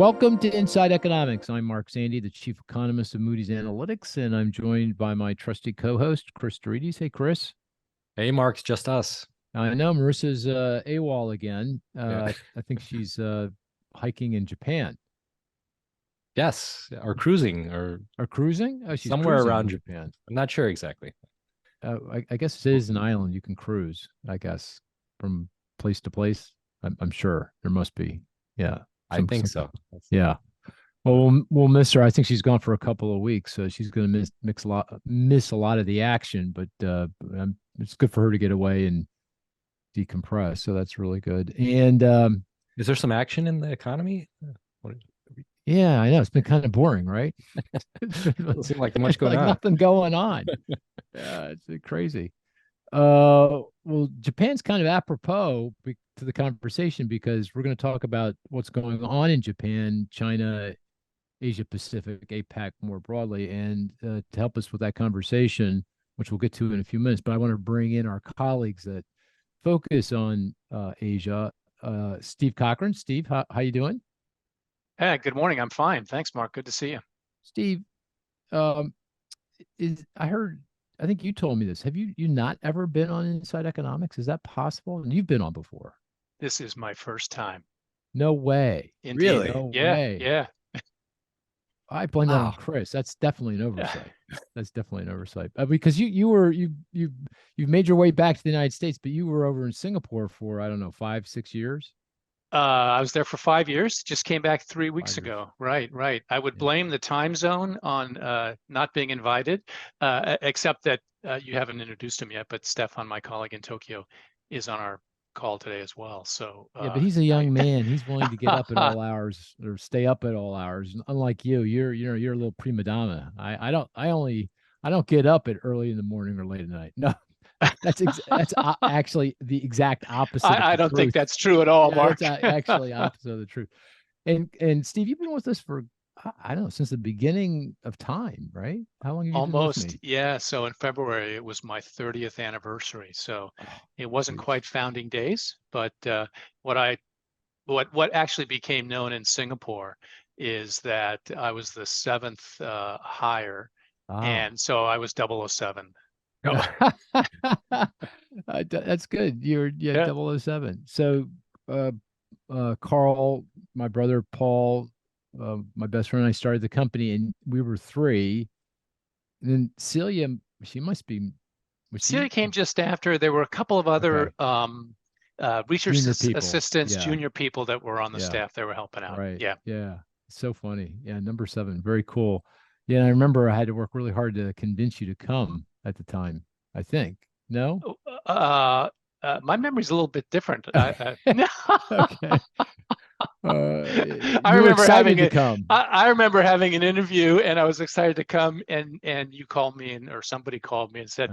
Welcome to Inside Economics. I'm Mark Sandy, the chief economist of Moody's Analytics, and I'm joined by my trusty co-host, Cris. Hey, Cris. Hey, Mark, it's just us. I know Marissa's AWOL again. Yeah. I think she's hiking in Japan Yes, or cruising or or cruising. Oh, she's somewhere cruising in around. Japan. I'm not sure exactly. I guess it is an island. You can cruise, I guess, from place to place. I'm sure there must be. Yeah. I think so. Yeah. Well, we'll miss her. I think she's gone for a couple of weeks, so she's going to miss a lot of the action. But it's good for her to get away and decompress. So that's really good. And Is there some action in the economy? What, yeah, I know it's been kind of boring, right? doesn't seem like much going like on. nothing going on. Yeah, it's crazy. Well, Japan's kind of apropos to the conversation because we're going to talk about what's going on in Japan, China, Asia Pacific, APAC more broadly. And to help us with that conversation, which we'll get to in a few minutes, but I want to bring in our colleagues that focus on Asia. Steve Cochrane. Steve, how you doing? Hey, good morning. I'm fine. Thanks, Mark. Good to see you. Steve, um, I think you told me this. Have you not ever been on Inside Economics? Is that possible? And you've been on before. This is my first time. No way. Indeed. Really? No Yeah, way. yeah. I blame that on Wow. Cris. That's definitely an oversight. That's definitely an oversight. Because you've made your way back to the United States, but you were over in Singapore for, I don't know, 5-6 years. I was there for 5 years. Just came back 3 weeks 5 years. ago. Right. I would Yeah. blame the time zone on not being invited, except that you haven't introduced him yet, but Stefan, my colleague in Tokyo, is on our call today as well. So Yeah, but he's a young man. He's willing to get up at all hours or stay up at all hours. And unlike you, you're a little prima donna. I don't get up at early in the morning or late at night. No, that's actually the exact opposite. I don't think that's true at all, Yeah, Mark. that's actually opposite of the truth. And Steve, you've been with us for I don't know, since the beginning of time, right? How long have you been with Almost, me? yeah. So in February, it was my 30th anniversary. So Oh, it wasn't geez. quite founding days, but what actually became known in Singapore is that I was the seventh hire, Ah. and so I was 007. That's good. You're Yeah. 007. So uh Carl, my brother Paul, my best friend and I started the company and we were three. And then Celia, she must be was she Celia came just after. There were a couple of other research junior people? assistants, Yeah, junior people that were on the yeah, staff that were helping out. right. Yeah. Yeah. It's so funny. Yeah, number 7. Very cool. Yeah, and I remember I had to work really hard to convince you to come at the time, I think. No? My memory's a little bit different. Okay. I You were remember excited having to come. I remember having an interview, and I was excited to come, and you called me, or somebody called me and said,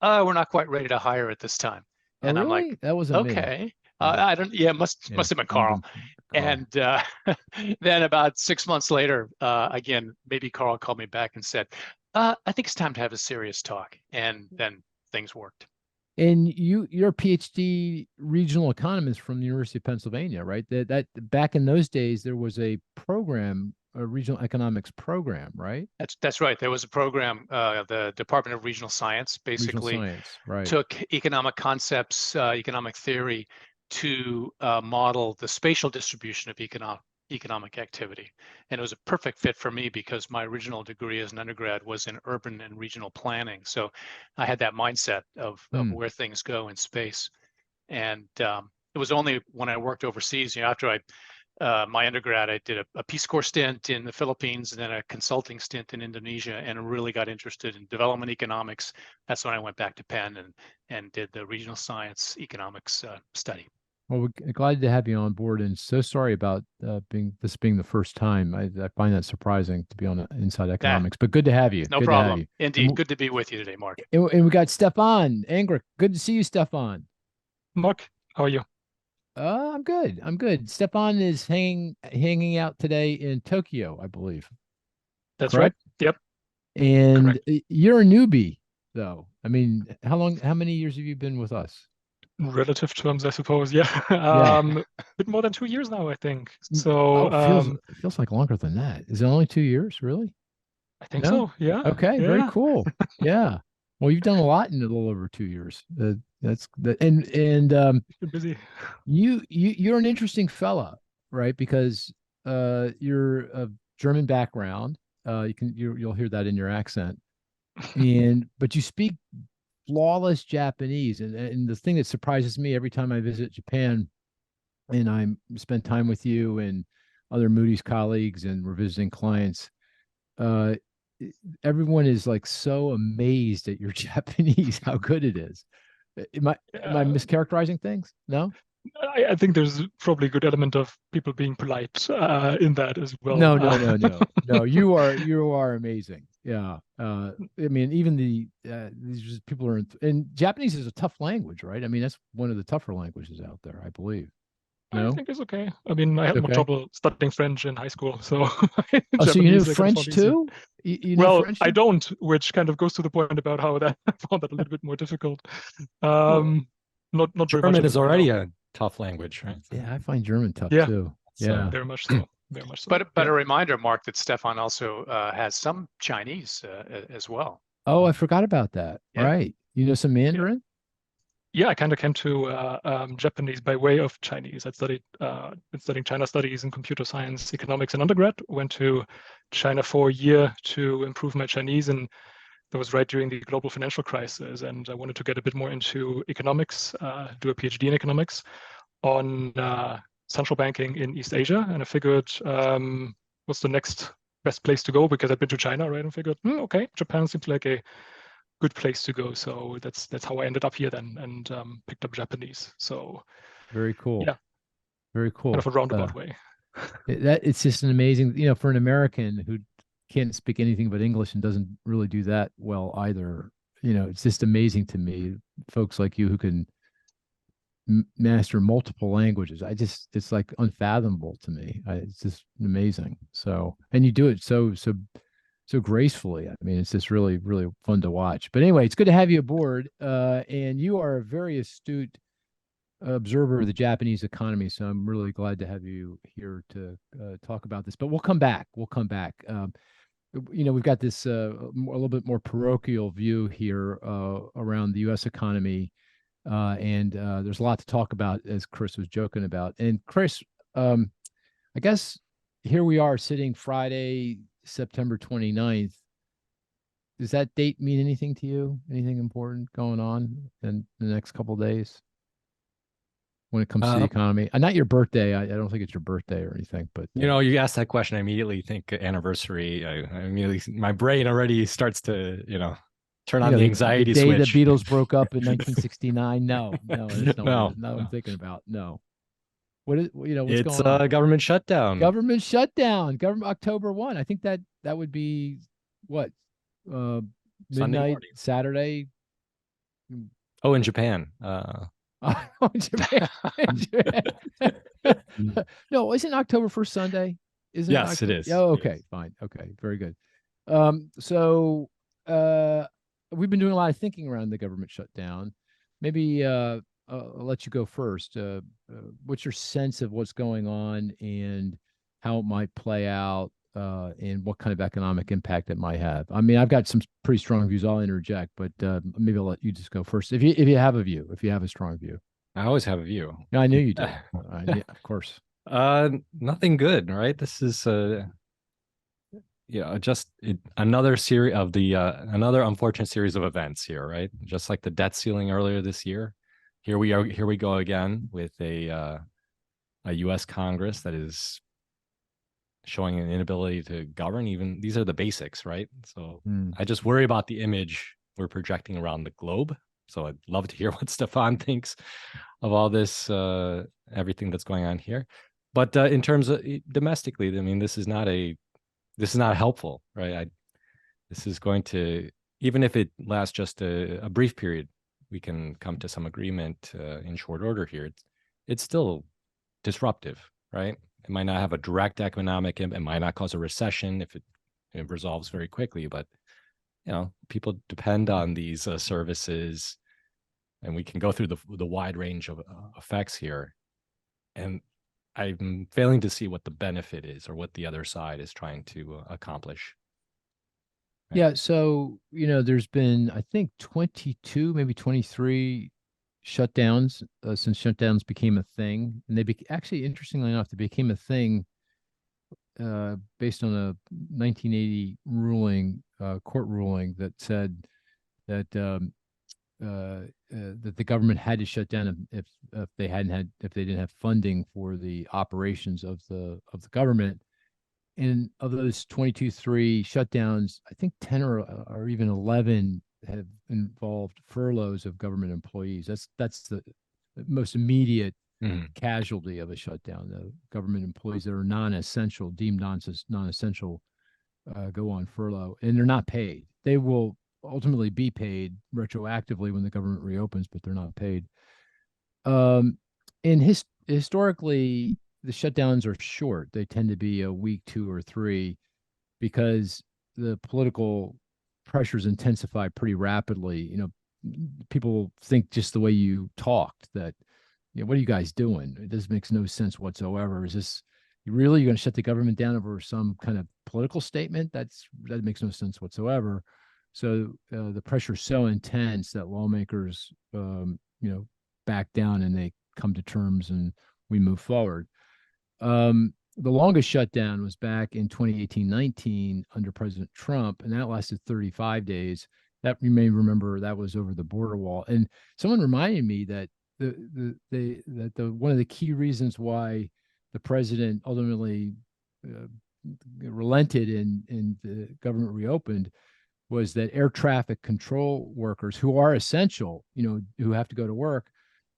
"Oh, we're not quite ready to hire at this time." Oh, And I'm like, really? That wasn't me. "Okay." Yeah. I don't. Yeah, must have been Carl. Carl. And then about 6 months later, again, maybe Carl called me back and said, "I think it's time to have a serious talk." And then things worked. And you're a PhD regional economist from the University of Pennsylvania, right? That back in those days there was a program, a regional economics program, right? That's right. There was a program, the Department of Regional Science Regional basically science, right? took economic concepts, economic theory to model the spatial distribution of economic activity. And it was a perfect fit for me because my original degree as an undergrad was in urban and regional planning. So I had that mindset of where things go in space. And it was only when I worked overseas, after my undergrad, I did a Peace Corps stint in the Philippines and then a consulting stint in Indonesia, and really got interested in development economics. That's when I went back to Penn and did the regional science economics study. Well, we're glad to have you on board, and so sorry about being the first time. I find that surprising to be on Inside Economics, but good to have you. No good problem. To have you. Indeed, good to be with you today, Mark. And we got Stefan Angrick. Good to see you, Stefan. Mark, how are you? I'm good. I'm good. Stefan is hanging out today in Tokyo, I believe. That's Correct? right. Yep. And Correct. you're a newbie, though. I mean, how many years have you been with us? relative terms, I suppose. Yeah. Yeah. A bit more than 2 years now, I think. Oh, So it feels like longer than that. Is it only 2 years, really? I think No? so. Yeah. Okay, very Yeah. cool. Yeah. Well, you've done a lot in a little over 2 years. That's that, and Been busy. you're an interesting fella, right? Because you're of German background. You'll hear that in your accent, but you speak flawless Japanese, and the thing that surprises me every time I visit Japan, and I spend time with you and other Moody's colleagues, and we're visiting clients. Uh, Everyone is like so amazed at your Japanese, how good it is. Am I Yeah. mischaracterizing things? No? I think there's probably a good element of people being polite in that as well. No, no, no, no. No, you are amazing. Yeah. I mean, even these people are and Japanese is a tough language, right? I mean, that's one of the tougher languages out there, I believe. I No? think it's okay. I mean, I It's had more okay. trouble studying French in high school, so Oh, so you knew Japanese I kind of French found easier. too? You knew Well, French I too? don't, which kind of goes to the point about how that I found that a little bit more difficult. Well, Um, not very much German of is it right now. already a tough language, right? yeah, I find German tough Yeah, too. So Yeah. very much so. Very much so. But Yeah. a reminder, Mark, that Stefan also has some Chinese as well. Oh, I forgot about that. Yeah. Right. You know some Yeah. Mandarin? Yeah, I kind of came to Japanese by way of Chinese. I'd been studying China studies and computer science, economics in undergrad. Went to China for a year to improve my Chinese, and that was right during the global financial crisis. And I wanted to get a bit more into economics, do a PhD in economics on central banking in East Asia. And I figured what's the next best place to go, because I'd been to China, right? And figured, okay, Japan seems like a good place to go. So that's how I ended up here then, and picked up Japanese. So Very cool. yeah, Very kind cool. of a roundabout way. It's just an amazing, for an American who can't speak anything but English and doesn't really do that well either. It's just amazing to me, folks like you who can master multiple languages. It's like unfathomable to me. It's just amazing. So, and you do it so gracefully. I mean, it's just really, really fun to watch. But anyway, it's good to have you aboard. And you are a very astute observer of the Japanese economy. So I'm really glad to have you here to talk about this. But we'll come back. We'll come back. We've got this a little bit more parochial view here around the U.S. economy, and there's a lot to talk about, as Cris was joking about. And Cris, I guess here we are sitting Friday, September 29th. Does that date mean anything to you? Anything important going on in the next couple of days when it comes to the economy? Not your birthday. I don't think it's your birthday or anything, but you asked that question, I immediately think anniversary. I immediately, my brain already starts to, turn on the anxiety the day switch. the Beatles broke up in 1969. No, that's not No, what I'm thinking about. No. What is what's it's going on? a government shutdown. Government shutdown. Government October 1. I think that would be what? Sunday Midnight morning. Saturday. Oh, in Japan. Japan. No, isn't October 1st Sunday? Isn't Yes, it is. Oh, It okay, is. fine. Okay, very good. So we've been doing a lot of thinking around the government shutdown. Maybe I'll let you go first. What's your sense of what's going on and how it might play out, and what kind of economic impact it might have? I mean, I've got some pretty strong views. I'll interject, but maybe I'll let you just go first if you have a view, if you have a strong view. I always have a view. Yeah, I knew you did. Yeah, of course. Nothing good, right? This is another series of another unfortunate series of events here, right? Just like the debt ceiling earlier this year. Here we go again with a U.S. Congress that is showing an inability to govern. Even these are the basics, right? So I just worry about the image we're projecting around the globe. So I'd love to hear what Stefan thinks of all this, everything that's going on here. But in terms of domestically, I mean, this is not helpful, right? This is going to, even if it lasts just a brief period, we can come to some agreement in short order here. It's still disruptive, right? It might not have a direct economic impact. It might not cause a recession if it resolves very quickly, but people depend on these services. and we can go through the wide range of effects here. And I'm failing to see what the benefit is or what the other side is trying to accomplish. Right. Yeah. So, there's been, I think, 22, maybe 23 shutdowns since shutdowns became a thing. And actually, interestingly enough, they became a thing based on a 1980 court ruling that said that that the government had to shut down if they didn't have funding for the operations of the government. And of those 22-3 shutdowns, I think 10 or even 11 have involved furloughs of government employees. That's the most immediate casualty of a shutdown. The government employees that are non-essential, deemed non-essential, go on furlough, and they're not paid. They will ultimately be paid retroactively when the government reopens, but they're not paid. And historically, the shutdowns are short. They tend to be a week, 2 or 3, because the political pressures intensify pretty rapidly. People think just the way you talked that, what are you guys doing? This makes no sense whatsoever. Is this you're going to shut the government down over some kind of political statement? That makes no sense whatsoever. So the pressure is so intense that lawmakers, back down and they come to terms and we move forward. The longest shutdown was back in 2018-19 under President Trump, and that lasted 35 days. That you may remember, that was over the border wall. And someone reminded me that one of the key reasons why the president ultimately relented and the government reopened was that air traffic control workers who are essential, who have to go to work,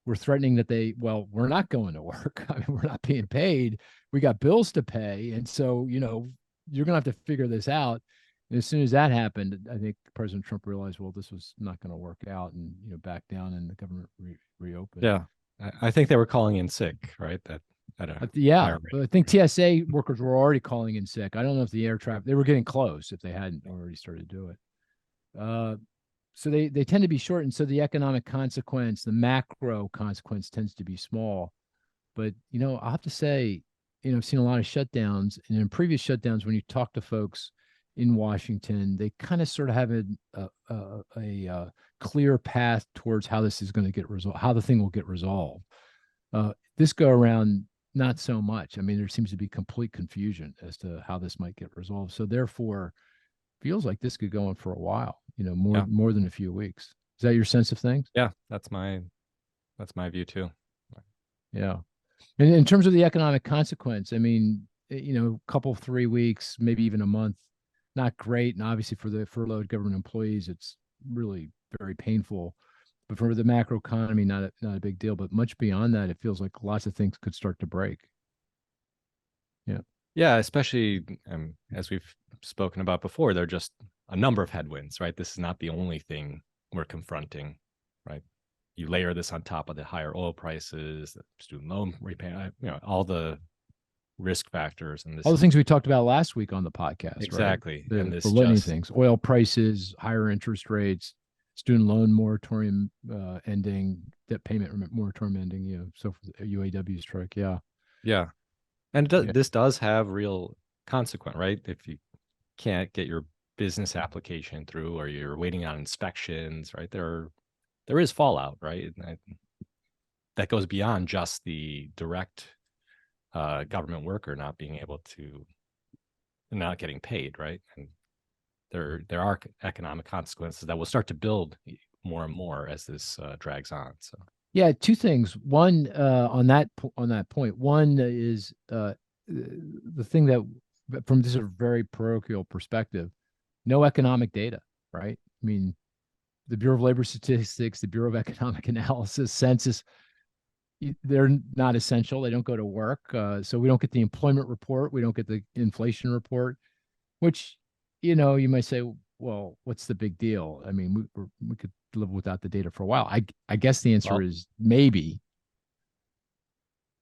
were threatening that we're not going to work. I mean, we're not being paid. We got bills to pay. And so, you're going to have to figure this out. And as soon as that happened, I think President Trump realized, this was not going to work out, and, back down, and the government reopened. Yeah. I think they were calling in sick, right? Yeah. But I think TSA workers were already calling in sick. I don't know if the air traffic, they were getting close if they hadn't already started to do it. So they tend to be short, and so the economic consequence, the macro consequence, tends to be small. But I'll have to say, I've seen a lot of shutdowns, and in previous shutdowns, when you talk to folks in Washington, they kind of sort of have a clear path towards how this is going to get resolved, how the thing will get resolved. This go around, not so much. I mean, there seems to be complete confusion as to how this might get resolved. So therefore, feels like this could go on for a while. More than a few weeks. Is that your sense of things? Yeah, that's my view too. Yeah. And in terms of the economic consequence, I mean, a couple, 3 weeks, maybe even a month, not great. And obviously for the furloughed government employees, it's really very painful. But for the macro economy, not a big deal. But much beyond that, it feels like lots of things could start to break. Yeah. Yeah, especially as we've spoken about before, there are just a number of headwinds, right? This is not the only thing we're confronting, right? You layer this on top of the higher oil prices, the student loan repayment, all the risk factors, and all the things we talked about last week on the podcast. Exactly. Right? And the things: oil prices, higher interest rates, student loan moratorium ending, debt payment moratorium ending. So for the UAW strike. Yeah. Yeah. And this does have real consequence, right? If you can't get your business application through, or you're waiting on inspections, right? There is fallout, right? That goes beyond just the direct government worker not being able to, not getting paid, right? And there are economic consequences that will start to build more and more as this drags on. So. Yeah, two things. One, on that point, one is the thing that, from this very parochial perspective, no economic data, right? I mean, the Bureau of Labor Statistics, the Bureau of Economic Analysis, Census, they're not essential. They don't go to work. So we don't get the employment report. We don't get the inflation report, which, you might say, well, what's the big deal? I mean, we could live without the data for a while. I guess the answer is maybe.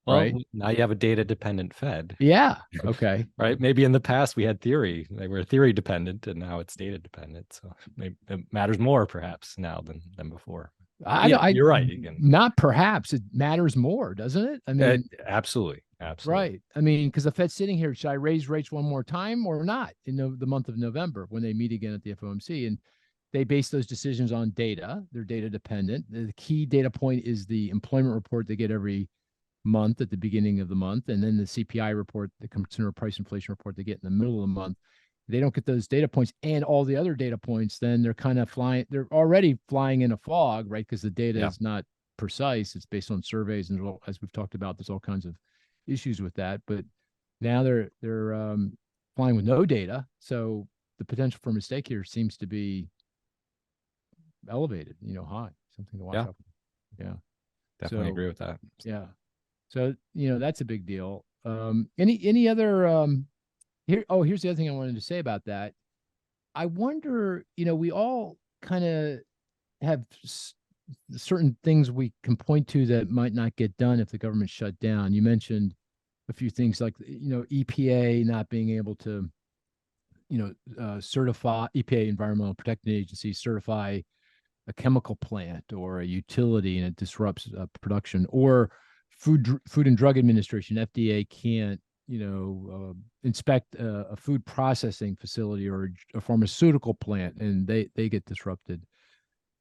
Well, right? Now you have a data dependent Fed. Yeah. Okay. Right. Maybe in the past we had theory. They were theory dependent, and now it's data dependent. So maybe it matters more perhaps now than before. You're right. You can, not perhaps, it matters more, doesn't it? I mean, absolutely. right. I mean, because the Fed's sitting here, should I raise rates one more time or not in the month of November when they meet again at the FOMC? And they base those decisions on data. They're data dependent. The key data point is the employment report they get every month at the beginning of the month, and then the CPI report, the consumer price inflation report they get in the middle of the month. They don't get those data points and all the other data points, then they're kind of flying. They're already flying in a fog, right? Because the data is not precise. It's based on surveys, and as we've talked about, there's all kinds of issues with that. But now they're flying with no data, so the potential for mistake here seems to be elevated. High. Something to watch out for. Yeah, definitely agree with that. Yeah, so that's a big deal. Any other here's the other thing I wanted to say about that. I wonder, we all kind of have certain things we can point to that might not get done if the government shut down. You mentioned a few things like, EPA not being able to, certify, EPA, Environmental Protection Agency, certify a chemical plant or a utility and it disrupts production, or Food and Drug Administration, FDA, can't inspect a food processing facility or a pharmaceutical plant, and they get disrupted.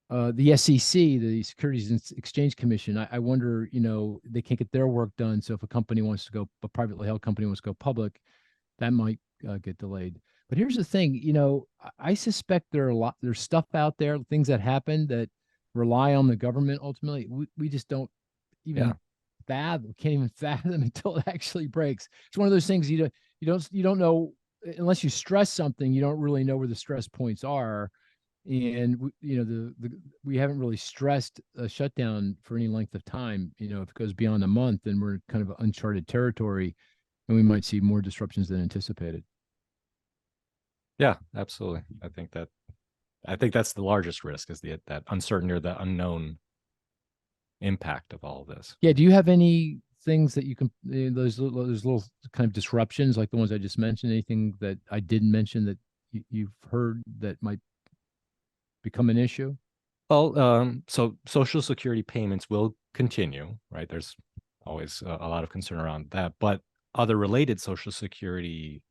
The SEC, the Securities and Exchange Commission, I wonder, they can't get their work done. So if a privately held company wants to go public, that might get delayed. But here's the thing, I suspect there's stuff out there, things that happen that rely on the government. Ultimately, we just don't even can't even fathom until it actually breaks. It's one of those things you don't know unless you stress something. You don't really know where the stress points are, and we haven't really stressed a shutdown for any length of time. If it goes beyond a month, then we're kind of uncharted territory, and we might see more disruptions than anticipated. Yeah, absolutely. I think that's the largest risk, is that uncertainty or the unknown impact of all of this. Yeah. Do you have any things that you can, those little kind of disruptions like the ones I just mentioned, anything that I didn't mention that you've heard that might become an issue? Well, so Social Security payments will continue, right? There's always a lot of concern around that, but other related Social Security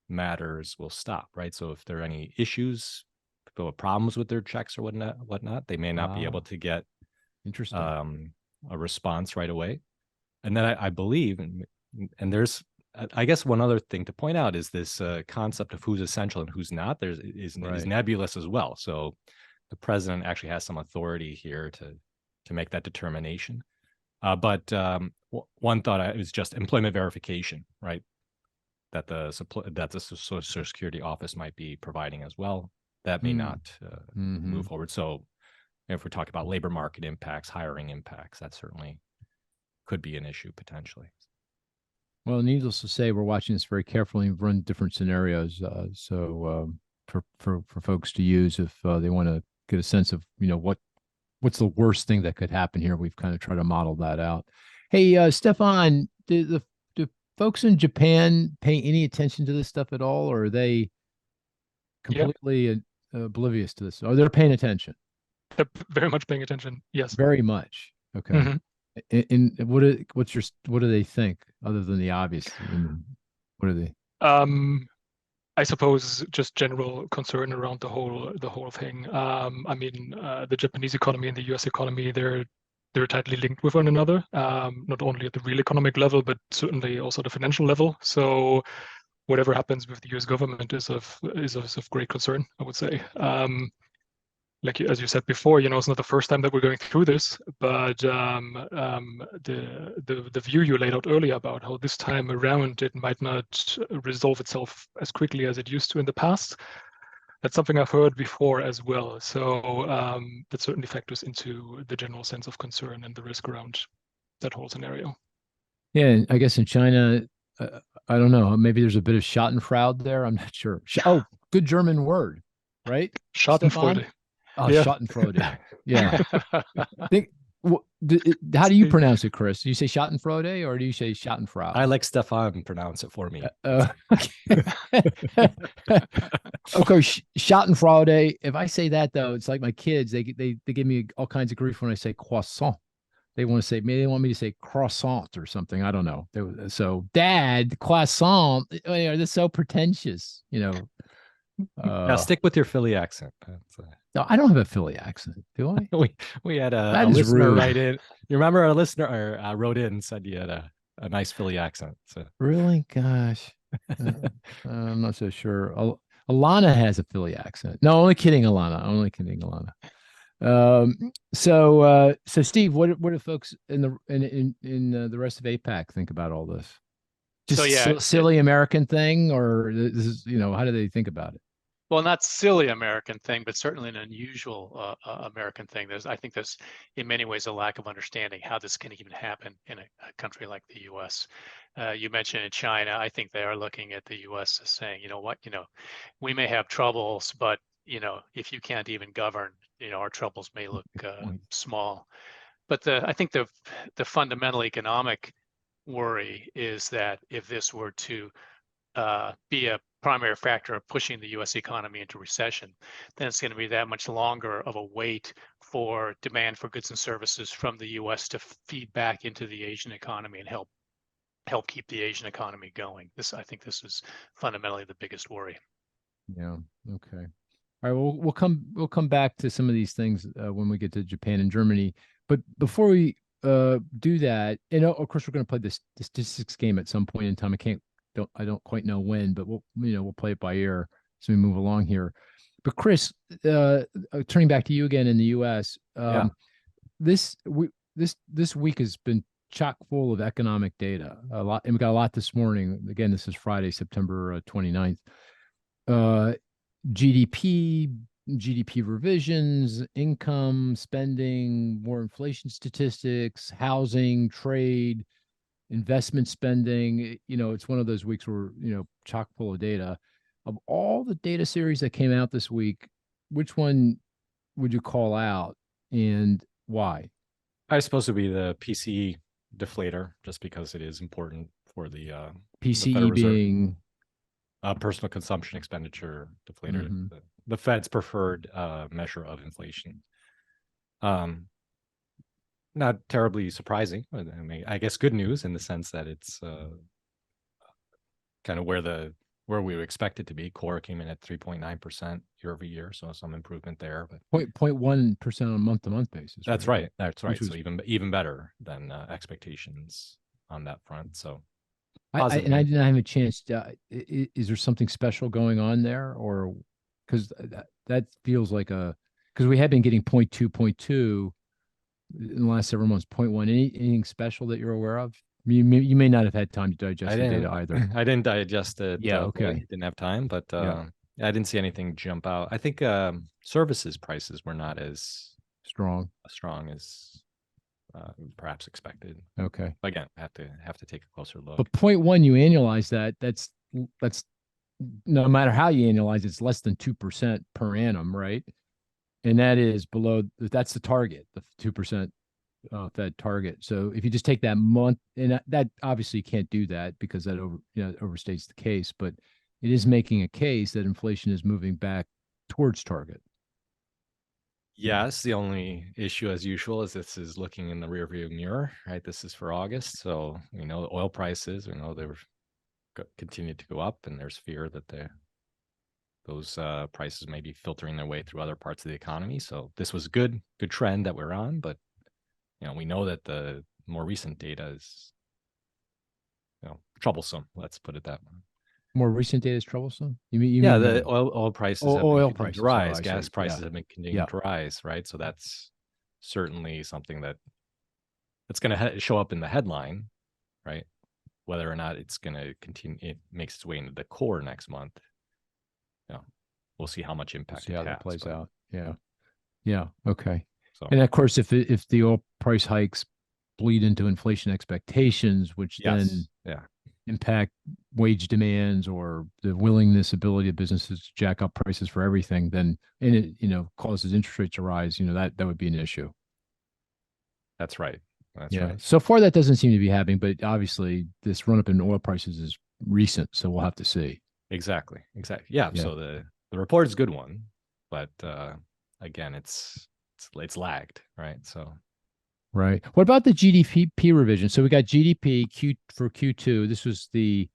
matters will stop, right? So if there are any issues, people have problems with their checks or whatnot, they may not be able to get a response right away. And then I believe, and there's, I guess one other thing to point out is this concept of who's essential and who's not. Is nebulous as well. So the president actually has some authority here to make that determination. But one thought was just employment verification, right? That the Social Security office might be providing as well. That may not move forward. So if we're talking about labor market impacts, hiring impacts, that certainly could be an issue potentially. Well, needless to say, we're watching this very carefully and run different scenarios. So for folks to use if they want to get a sense of, what's the worst thing that could happen here. We've kind of tried to model that out. Hey, Stefan, do folks in Japan pay any attention to this stuff at all, or are they completely oblivious to this? Oh, they're paying attention. They're very much paying attention. Yes. Very much. Okay. Mm-hmm. And what do they think other than the obvious? What are they? I suppose just general concern around the whole thing. The Japanese economy and the US economy, they're tightly linked with one another, not only at the real economic level, but certainly also the financial level. So whatever happens with the US government is of great concern, I would say. As you said before, it's not the first time that we're going through this, but the view you laid out earlier about how this time around it might not resolve itself as quickly as it used to in the past, that's something I've heard before as well. So that certainly factors into the general sense of concern and the risk around that whole scenario. Yeah, I guess in China, I don't know, maybe there's a bit of Schadenfreude there. I'm not sure. Oh, good German word, right? Schadenfreude. Oh, yeah. Schadenfreude. Yeah. How do you pronounce it, Cris? Do you say Schadenfreude or do you say Schadenfreude? I like Stefan pronounce it for me. Okay, Schadenfreude. If I say that though, it's like my kids. They give me all kinds of grief when I say croissant. They want to say, maybe they want me to say croissant or something. I don't know. So, Dad, croissant. That's so pretentious. Now stick with your Philly accent. No, I don't have a Philly accent, do I? we had a That is listener rude. write in. You remember a listener wrote in and said you had a nice Philly accent. So Really? Gosh. I'm not so sure. Alana has a Philly accent. No, only kidding, Alana. Only kidding, Alana. So Steve, what do folks in the rest of APAC think about all this? Just So yeah, silly American thing, or this is, how do they think about it? well, not silly American thing, but certainly an unusual American thing. I think there's in many ways a lack of understanding how this can even happen in a country like the U.S. You mentioned in China, I think they are looking at the U.S. as saying, you know what, we may have troubles, but if you can't even govern, our troubles may look small. But I think the fundamental economic worry is that if this were to be a primary factor of pushing the U.S. economy into recession, then it's going to be that much longer of a wait for demand for goods and services from the U.S. to feed back into the Asian economy and help keep the Asian economy going. I think this is fundamentally the biggest worry. Yeah. Okay. All right. We'll come back to some of these things when we get to Japan and Germany. But before we do that, of course, we're going to play this statistics game at some point in time. I don't quite know when, but we'll play it by ear as we move along here. But Cris, turning back to you again in the U.S., this week has been chock full of economic data. A lot, and we got a lot this morning. Again, this is Friday, September 29th. GDP revisions, income, spending, more inflation statistics, housing, trade, investment spending. It's one of those weeks where, chock full of data. Of all the data series that came out this week, which one would you call out and why? I suppose it would be the PCE deflator, just because it is important for the PCE being personal consumption expenditure deflator, mm-hmm. the Fed's preferred measure of inflation. Not terribly surprising. I mean, I guess good news in the sense that it's kind of where we would expect it to be. Core came in at 3.9% year over year, so some improvement there. But 0.1% on a month-to-month basis. That's right. That's right. Was, so even better than expectations on that front. So I didn't have a chance. Is there something special going on there, or because that feels like because we have been getting 0.2 in the last several months, 0.1. Anything special that you're aware of? You may not have had time to digest the data either. I didn't digest it. Yeah, okay. Didn't have time, but I didn't see anything jump out. I think services prices were not as strong as perhaps expected. Okay. But again, have to take a closer look. But 0.1, you annualize that. That's no matter how you annualize, it's less than 2% per annum, right? And that is below. That's the target, the 2% Fed target. So if you just take that month, and that obviously you can't do that because that overstates the case. But it is making a case that inflation is moving back towards target. Yes, the only issue, as usual, is this is looking in the rearview mirror, right? This is for August, so we know the oil prices. We know they've continued to go up, and there's fear that those prices may be filtering their way through other parts of the economy. So this was good trend that we're on, but we know that the more recent data is troublesome. Let's put it that way. More recent data is troublesome. You mean the oil prices have been continuing to rise. Gas prices have been continuing to rise, right? So that's certainly something that's going to show up in the headline, right? Whether or not it's going to continue, it makes its way into the core next month. We'll see how much impact see how that plays out. Yeah. Okay. So, and of course, if the oil price hikes bleed into inflation expectations, which then impact wage demands or the ability of businesses to jack up prices for everything, then and it causes interest rates to rise, that would be an issue. That's right. That's right. So far that doesn't seem to be happening, but obviously this run up in oil prices is recent, so we'll have to see. Exactly. Yeah. So the report is a good one, but again, it's lagged, right? So. Right. What about the GDP revision? So we got GDP for Q2. This was the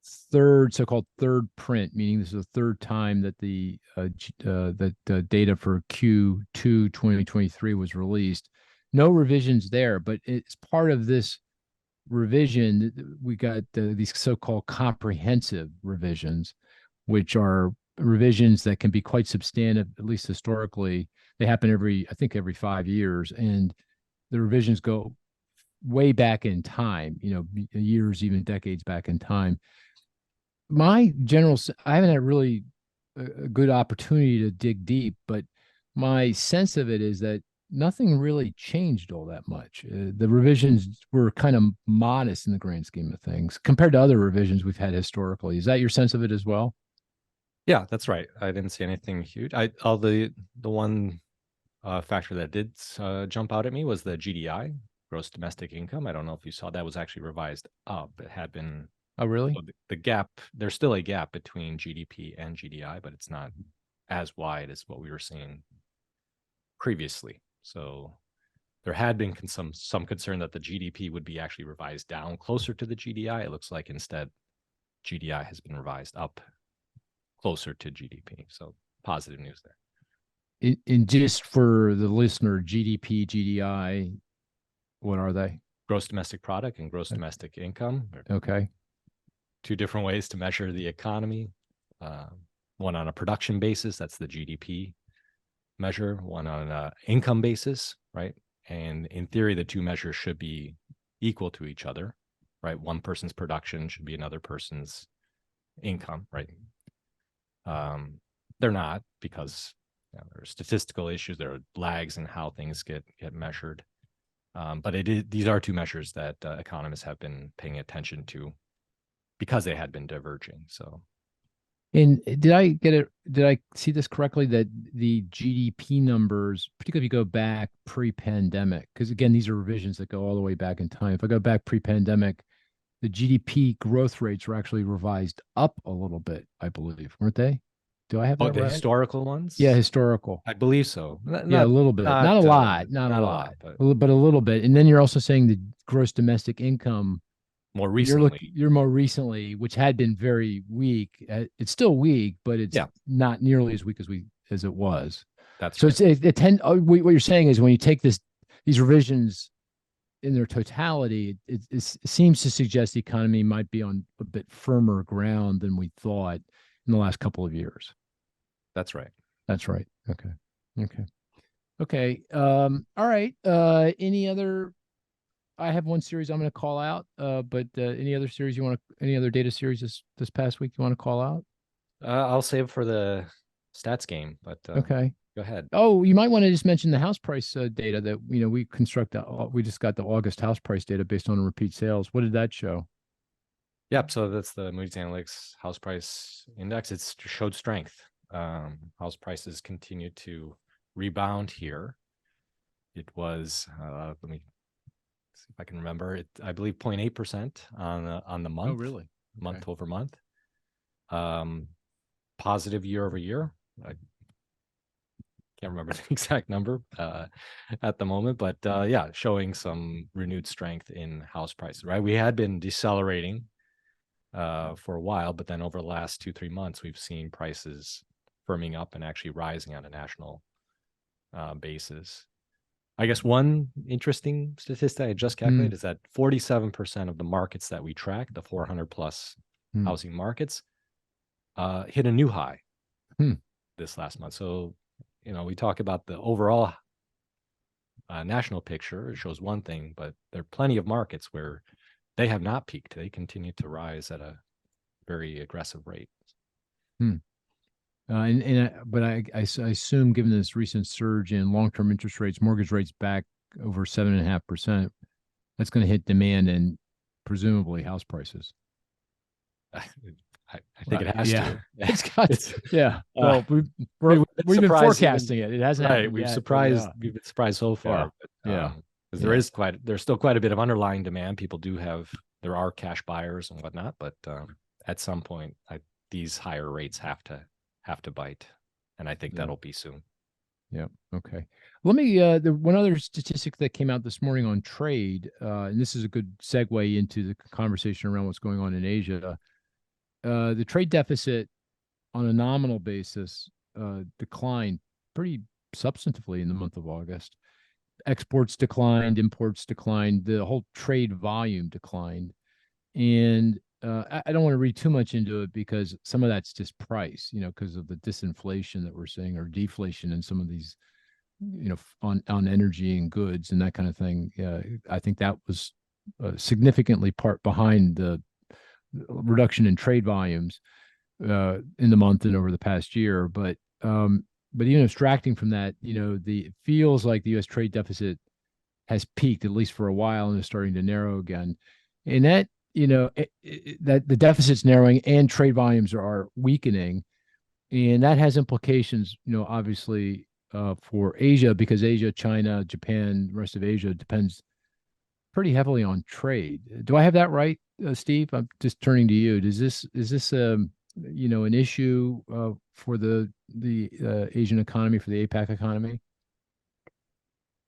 so-called third print, meaning this is the third time that the data for Q2 2023 was released. No revisions there, but it's part of this revision. We got these so-called comprehensive revisions, which are revisions that can be quite substantive, at least historically. They happen every 5 years, and the revisions go way back in time, years, even decades back in time. I haven't had really a good opportunity to dig deep, but my sense of it is that nothing really changed all that much. The revisions were kind of modest in the grand scheme of things compared to other revisions we've had historically. Is that your sense of it as well? Yeah, that's right. I didn't see anything huge. The one factor that did jump out at me was the GDI, gross domestic income. I don't know if you saw that was actually revised up. It had been. Oh, really? So the gap, there's still a gap between GDP and GDI, but it's not as wide as what we were seeing previously. So there had been some concern that the GDP would be actually revised down closer to the GDI. It looks like instead GDI has been revised up closer to GDP. So positive news there. And just for the listener, GDP, GDI, what are they? Gross domestic product and gross domestic income. Okay. Two different ways to measure the economy. One on a production basis, that's the GDP measure. One on an income basis, right? And in theory, the two measures should be equal to each other, right? One person's production should be another person's income, right? They're not, because there are statistical issues. There are lags in how things get measured. But these are two measures that economists have been paying attention to, because they had been diverging. So, and did I see this correctly, that the GDP numbers, particularly if you go back pre-pandemic, because again, these are revisions that go all the way back in time. If I go back pre-pandemic, the GDP growth rates were actually revised up a little bit, I believe, weren't they? Do I have that the right? historical ones? Yeah, historical. I believe so. Yeah, a little bit. Not a lot. Not a lot. But a little bit. And then you're also saying the gross domestic income more recently. You're more recently, which had been very weak. It's still weak, but it's not nearly as weak as it was. That's so right. What you're saying is when you take these revisions in their totality, it seems to suggest the economy might be on a bit firmer ground than we thought in the last couple of years. That's right. That's right. Okay. All right. Any other? I have one series I'm going to call out. But any other series any other data series this past week you want to call out? I'll save for the stats game. But okay. Go ahead. Oh, you might want to just mention the house price data that we just got the August house price data based on repeat sales. What did that show? Yep. So that's the Moody's Analytics house price index. It's showed strength. House prices continue to rebound here. It was let me see if I can remember it. I believe 0.8% on the month. Oh, really? Month over month. Positive year over year. I can't remember the exact number at the moment, but showing some renewed strength in house prices. Right, we had been decelerating for a while, but then over the last 2-3 months, we've seen prices firming up and actually rising on a national basis. I guess one interesting statistic I just calculated is that 47% of the markets that we track, the 400 plus housing markets, hit a new high this last month. So, we talk about the overall national picture. It shows one thing, but there are plenty of markets where they have not peaked. They continue to rise at a very aggressive rate. But I assume, given this recent surge in long-term interest rates, mortgage rates back over 7.5%, that's going to hit demand and presumably house prices. I think it has to. It's got to. Well, we've been forecasting it. It hasn't happened We've yet. We've been surprised so far. Because there's still quite a bit of underlying demand. People there are cash buyers and whatnot, but at some point, these higher rates have to have to bite, and I think Yeah. that'll be soon. Yeah. Okay. Let me, the one other statistic that came out this morning on trade, and this is a good segue into the conversation around what's going on in Asia. The trade deficit on a nominal basis declined pretty substantively in the month of August. Exports declined, imports declined, the whole trade volume declined. And I don't want to read too much into it because some of that's just price, because of the disinflation that we're seeing or deflation in some of these, on energy and goods and that kind of thing. I think that was significantly part behind the reduction in trade volumes in the month and over the past year. But even abstracting from that, it feels like the U.S. trade deficit has peaked at least for a while and is starting to narrow again. And that, that the deficit's narrowing and trade volumes are weakening, and that has implications, obviously for Asia, because Asia, China, Japan, the rest of Asia depends pretty heavily on trade. Do I have that right, Steve? I'm just turning to you. Is this an issue for the Asian economy, for the APAC economy?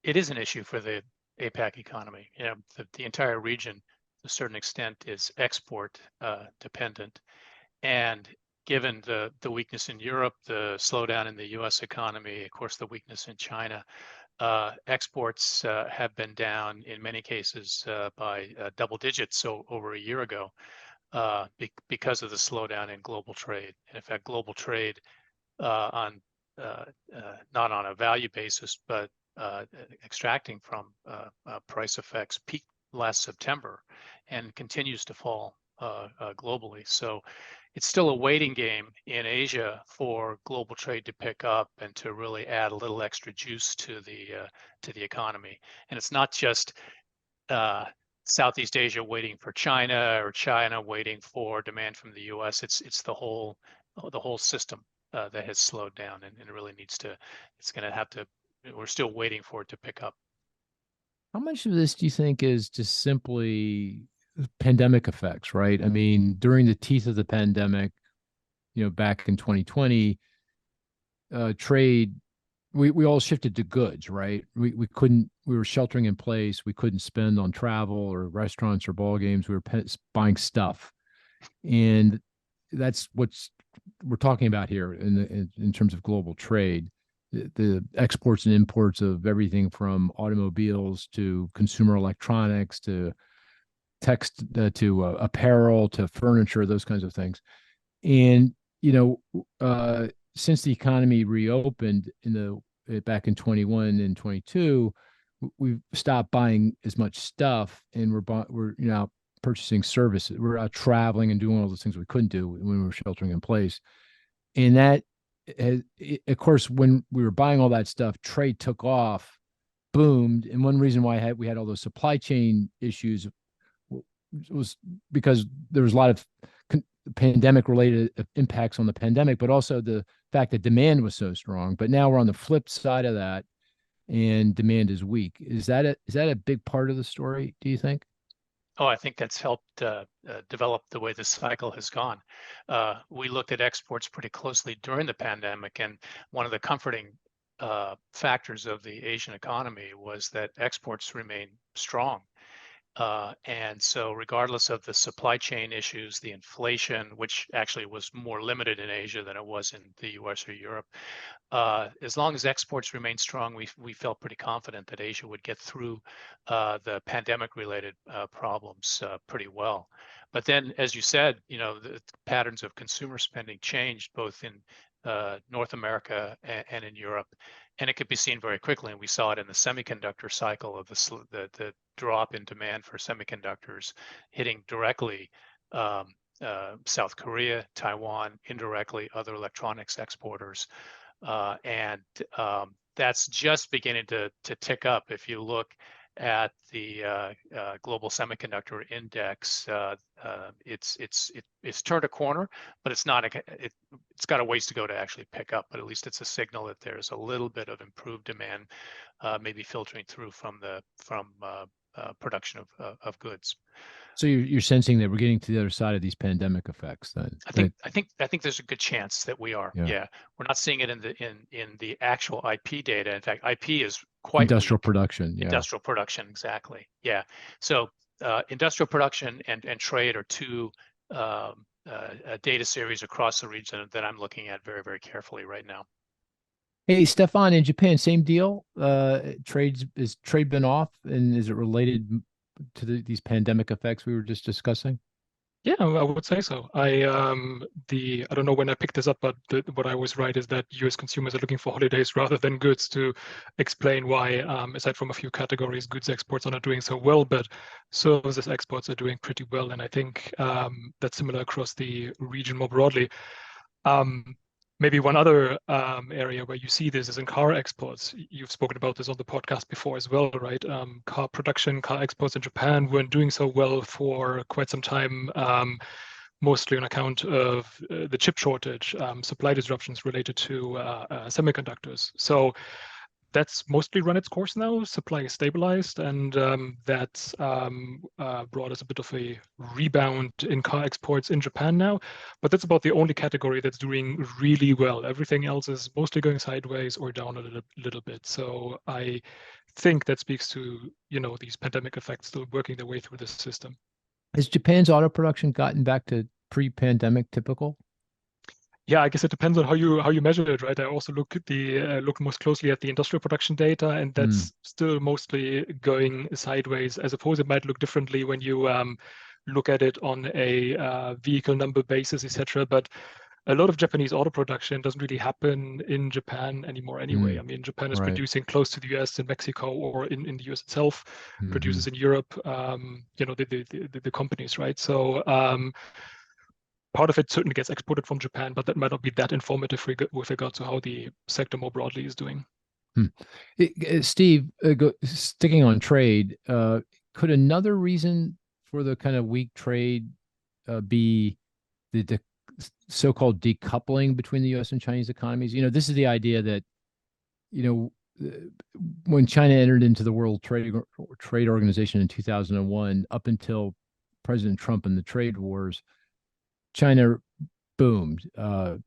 It is an issue for the APAC economy. The entire region, to a certain extent, is export dependent, and given the weakness in Europe, the slowdown in the U.S. economy, of course, the weakness in China, exports have been down in many cases by double digits over a year ago because of the slowdown in global trade. And in fact, global trade on not on a value basis, but extracting from price effects peaked last September and continues to fall globally. So it's still a waiting game in Asia for global trade to pick up and to really add a little extra juice to the economy. And it's not just Southeast Asia waiting for China or China waiting for demand from the U.S. It's the whole system that has slowed down, and it really needs to. It's going to have to. We're still waiting for it to pick up. How much of this do you think is just simply pandemic effects, right? I mean, during the teeth of the pandemic, back in 2020, trade, we all shifted to goods, right? We were sheltering in place. We couldn't spend on travel or restaurants or ball games. We were buying stuff. And that's what's we're talking about here in terms of global trade. The exports and imports of everything from automobiles to consumer electronics to text to apparel to furniture, those kinds of things. And since the economy reopened back in 21 and 22, we've stopped buying as much stuff, and we're now purchasing services. We're out traveling and doing all those things we couldn't do when we were sheltering in place. And that has, of course, when we were buying all that stuff, trade took off, boomed. And one reason why we had all those supply chain issues was because there was a lot of pandemic related impacts on the pandemic, but also the fact that demand was so strong. But now we're on the flip side of that, and demand is weak. Is that a big part of the story, do you think? Oh, I think that's helped develop the way this cycle has gone. We looked at exports pretty closely during the pandemic, and one of the comforting factors of the Asian economy was that exports remain strong. And so regardless of the supply chain issues, the inflation, which actually was more limited in Asia than it was in the US or Europe, as long as exports remain strong, we felt pretty confident that Asia would get through the pandemic-related problems pretty well. But then, as you said, the patterns of consumer spending changed both in North America and in Europe, and it could be seen very quickly. And we saw it in the semiconductor cycle of the drop in demand for semiconductors hitting directly South Korea, Taiwan, indirectly other electronics exporters. And that's just beginning to tick up. If you look at the global semiconductor index, it's turned a corner, but it's not. It's got a ways to go to actually pick up. But at least it's a signal that there's a little bit of improved demand, maybe filtering through from production of goods. So you're sensing that we're getting to the other side of these pandemic effects then? I think there's a good chance that we are. Yeah. We're not seeing it in the actual IP data. In fact, IP is quite industrial weak. production. Yeah. Industrial production, exactly. Yeah. So industrial production and trade are two data series across the region that I'm looking at very, very carefully right now. Hey, Stefan, in Japan, same deal. Is trade been off, and is it related to these pandemic effects we were just discussing? Yeah, I would say so. I don't know when I picked this up, but what I was right is that U.S. consumers are looking for holidays rather than goods, to explain why, aside from a few categories, goods exports are not doing so well, but services exports are doing pretty well, and I think that's similar across the region more broadly. Maybe one other area where you see this is in car exports. You've spoken about this on the podcast before as well, right? Car production, car exports in Japan weren't doing so well for quite some time, mostly on account of the chip shortage, supply disruptions related to semiconductors. So that's mostly run its course now. Supply is stabilized, and that's brought us a bit of a rebound in car exports in Japan now. But that's about the only category that's doing really well. Everything else is mostly going sideways or down a little bit. So I think that speaks to, these pandemic effects still working their way through the system. Has Japan's auto production gotten back to pre-pandemic typical? Yeah, I guess it depends on how you measure it, right? I also look most closely at the industrial production data, and that's still mostly going sideways. I suppose it might look differently when you look at it on a vehicle number basis, etc. But a lot of Japanese auto production doesn't really happen in Japan anymore anyway. I mean, Japan is producing close to the US and Mexico, or in the US itself, produces in Europe, the companies, right? So part of it certainly gets exported from Japan, but that might not be that informative with regard to how the sector more broadly is doing. Steve, sticking on trade, could another reason for the kind of weak trade be the so-called decoupling between the U.S. and Chinese economies? This is the idea that, when China entered into the World Trade Organization in 2001, up until President Trump and the trade wars, China boomed. A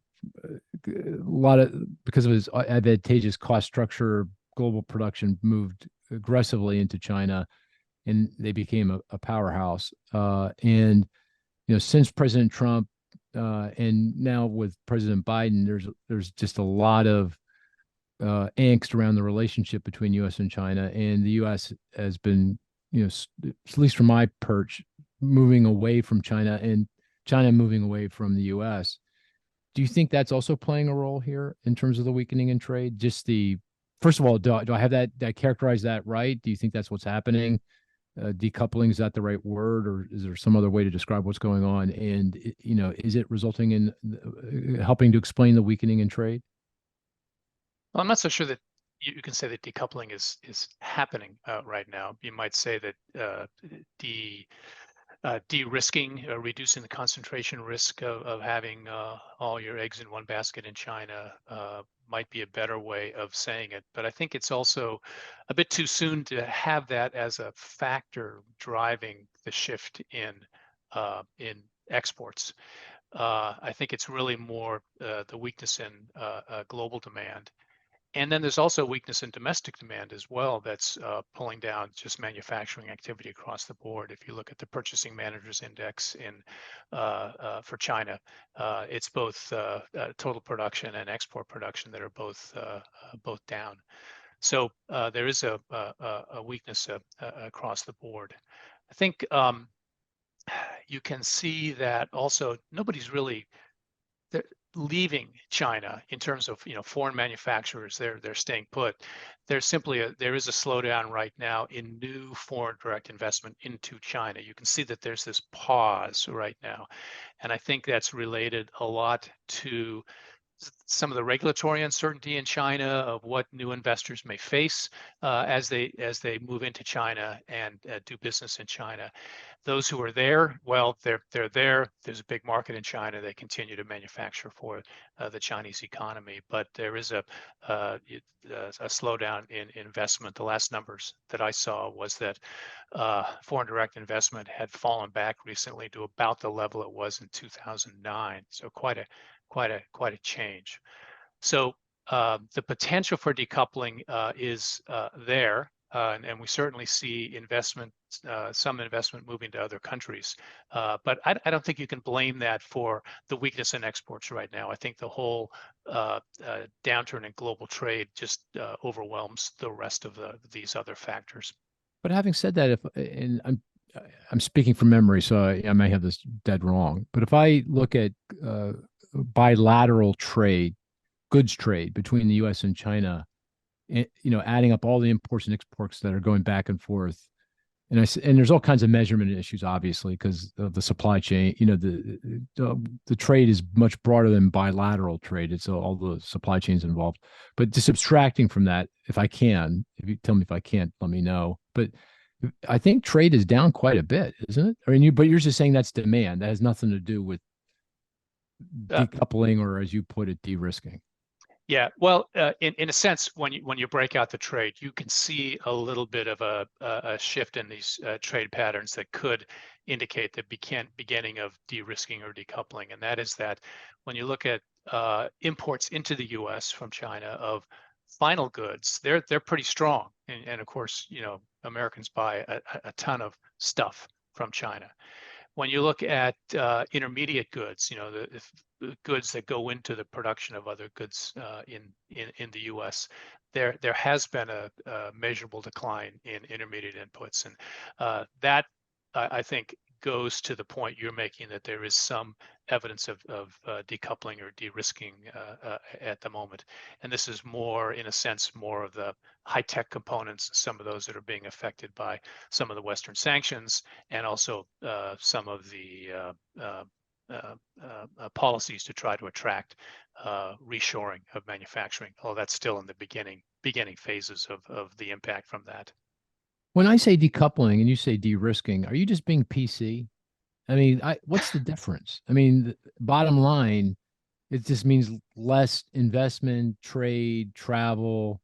lot because of his advantageous cost structure, global production moved aggressively into China, and they became a powerhouse. And since President Trump and now with President Biden, there's just a lot of angst around the relationship between U.S. and China, and the U.S. has been, at least from my perch, moving away from China, and China moving away from the U.S. Do you think that's also playing a role here in terms of the weakening in trade? First of all, do I have that? Did I characterize that right? Do you think that's what's happening? Decoupling, is that the right word, or is there some other way to describe what's going on? And is it resulting in helping to explain the weakening in trade? Well, I'm not so sure that you can say that decoupling is happening right now. You might say that de-risking, reducing the concentration risk of having all your eggs in one basket in China might be a better way of saying it. But I think it's also a bit too soon to have that as a factor driving the shift in exports. I think it's really more the weakness in global demand. And then there's also weakness in domestic demand as well that's pulling down just manufacturing activity across the board. If you look at the Purchasing Managers Index for China, it's both total production and export production that are both down. So there is a weakness across the board. I think you can see that also nobody's really leaving China in terms of foreign manufacturers. They're staying put. There's simply there is a slowdown right now in new foreign direct investment into China. You can see that there's this pause right now, and I think that's related a lot to some of the regulatory uncertainty in China of what new investors may face as they move into China and do business in China. Those who are there, well, they're there. There's a big market in China. They continue to manufacture for the Chinese economy, but there is a slowdown in investment. The last numbers that I saw was that foreign direct investment had fallen back recently to about the level it was in 2009. So quite a change. So the potential for decoupling is there. And we certainly see some investment moving to other countries. But I don't think you can blame that for the weakness in exports right now. I think the whole downturn in global trade just overwhelms the rest of these other factors. But having said that, and I'm speaking from memory, so I may have this dead wrong. But if I look at bilateral trade, goods trade between the U.S. and China, adding up all the imports and exports that are going back and forth, and there's all kinds of measurement issues, obviously, because of the supply chain. The trade is much broader than bilateral trade. It's all the supply chains involved. But just abstracting from that, if you tell me if I can't, let me know. But I think trade is down quite a bit, isn't it? I mean, but you're just saying that's demand. That has nothing to do with decoupling, or as you put it, de-risking. Yeah, well, in a sense, when you break out the trade, you can see a little bit of a shift in these trade patterns that could indicate the beginning of de-risking or decoupling, and that is that when you look at imports into the U.S. from China of final goods, they're pretty strong, and of course, Americans buy a ton of stuff from China. When you look at intermediate goods, the goods that go into the production of other goods in the U.S., there has been a measurable decline in intermediate inputs, and that I think goes to the point you're making, that there is some evidence of decoupling or de-risking at the moment. And this is more, in a sense, more of the high-tech components, some of those that are being affected by some of the Western sanctions, and also some of the policies to try to attract reshoring of manufacturing. Although that's still in the beginning phases of the impact from that. When I say decoupling and you say de-risking, are you just being PC? I mean, what's the difference? I mean, bottom line, it just means less investment, trade, travel,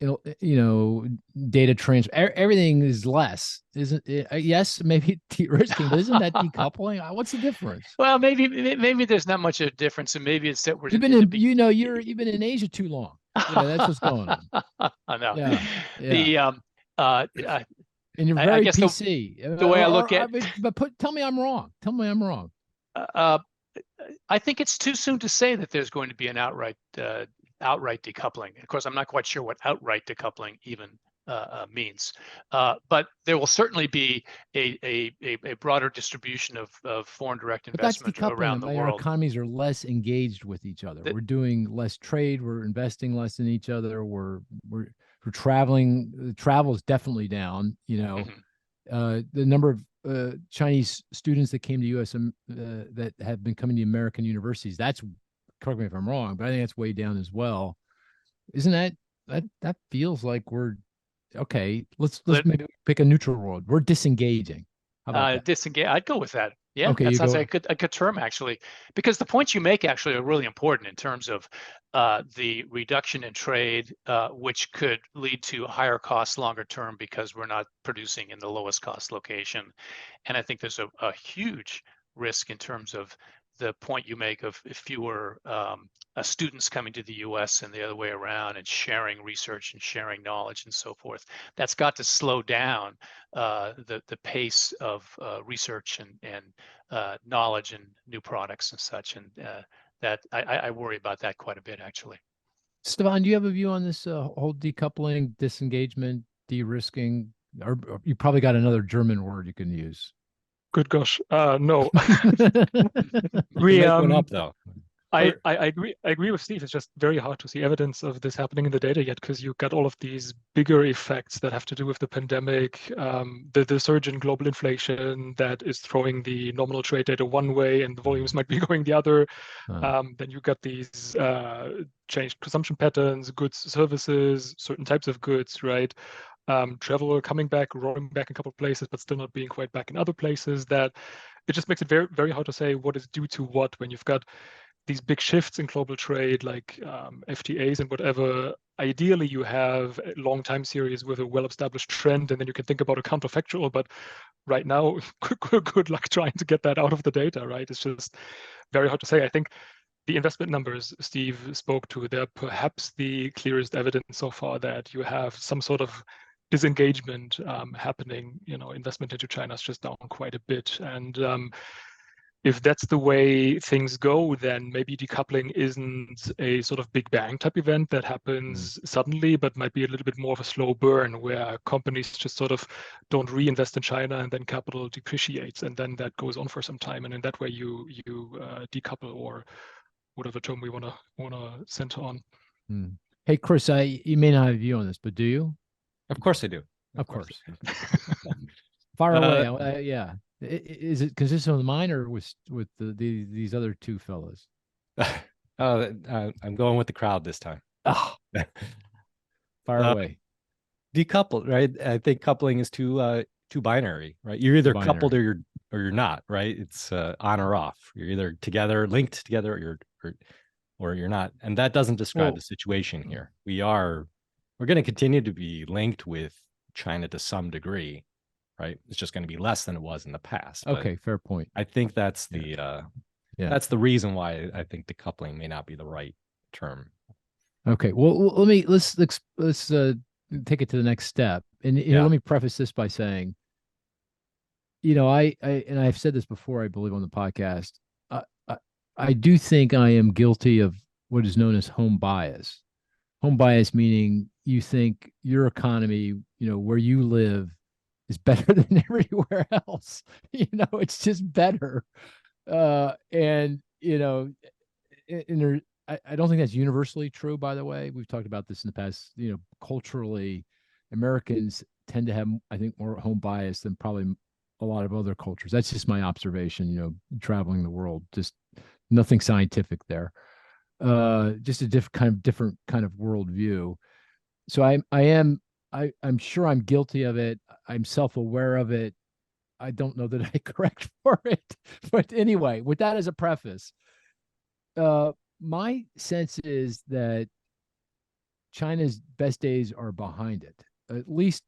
data transfer. Everything is less, isn't it? Yes, maybe de-risking, but isn't that decoupling? What's the difference? Well, maybe there's not much of a difference, and maybe it's that we're you've been in Asia too long. That's what's going on. I know. Yeah. And you're very PC. The way I look at, tell me I'm wrong. Tell me I'm wrong. I think it's too soon to say that there's going to be an outright decoupling. Of course, I'm not quite sure what outright decoupling even means, but there will certainly be a broader distribution of foreign direct investment around the world. Our economies are less engaged with each other. We're doing less trade. We're investing less in each other. We're traveling. Travel is definitely down. The number of Chinese students that came to U.S. That have been coming to American universities, that's, correct me if I'm wrong, but I think that's way down as well. Isn't that feels like we're okay? Let's maybe pick a neutral road. We're disengaging. How about that? Disengage. I'd go with that. Yeah, okay, that sounds like a good term, actually, because the points you make actually are really important in terms of the reduction in trade, which could lead to higher costs longer term because we're not producing in the lowest cost location. And I think there's a huge risk in terms of the point you make of fewer students coming to the U.S. and the other way around, and sharing research and sharing knowledge and so forth. That's got to slow down the pace of research and knowledge and new products and such. And that I worry about that quite a bit, actually. Stefan, do you have a view on this whole decoupling, disengagement, de-risking? Or you probably got another German word you can use. Good gosh, no. We make one up though. I agree with Steve. It's just very hard to see evidence of this happening in the data yet, because you've got all of these bigger effects that have to do with the pandemic, the surge in global inflation that is throwing the nominal trade data one way and the volumes might be going the other. Then you've got these changed consumption patterns, goods, services, certain types of goods, right? Travel coming back, roaring back in a couple of places, but still not being quite back in other places. That it just makes it very, very hard to say what is due to what when you've got these big shifts in global trade, like FTAs and whatever. Ideally, you have a long time series with a well-established trend, and then you can think about a counterfactual. But right now, good luck trying to get that out of the data, right? It's just very hard to say. I think the investment numbers Steve spoke to, they're perhaps the clearest evidence so far that you have some sort of disengagement happening. Investment into China is just down quite a bit. And if that's the way things go, then maybe decoupling isn't a sort of big bang type event that happens suddenly, but might be a little bit more of a slow burn where companies just sort of don't reinvest in China and then capital depreciates, and then that goes on for some time, and in that way you decouple, or whatever term we want to center on. Hey, Cris, you may not have a view on this, but do you? Of course I do. Of course. Far away. Yeah. Is it consistent with mine or with these other two fellows? I'm going with the crowd this time. Oh. Far away. Decoupled, right? I think coupling is too binary, right? You're either coupled or you're not, right? It's on or off. You're either together, linked together, or you're not. And that doesn't describe the situation here. We're going to continue to be linked with China to some degree, right? It's just going to be less than it was in the past. Okay, fair point. I think that's that's the reason why I think decoupling may not be the right term. Okay, well, let's take it to the next step. And let me preface this by saying, I've said this before, I believe, on the podcast. I do think I am guilty of what is known as home bias. Home bias meaning you think your economy, where you live, is better than everywhere else. It's just better. And I don't think that's universally true, by the way. We've talked about this in the past. Culturally, Americans tend to have, I think, more home bias than probably a lot of other cultures. That's just my observation, traveling the world. Just nothing scientific there. Just a different kind of worldview. So I'm sure I'm guilty of it. I'm self-aware of it. I don't know that I correct for it. But anyway, with that as a preface, my sense is that China's best days are behind it, at least,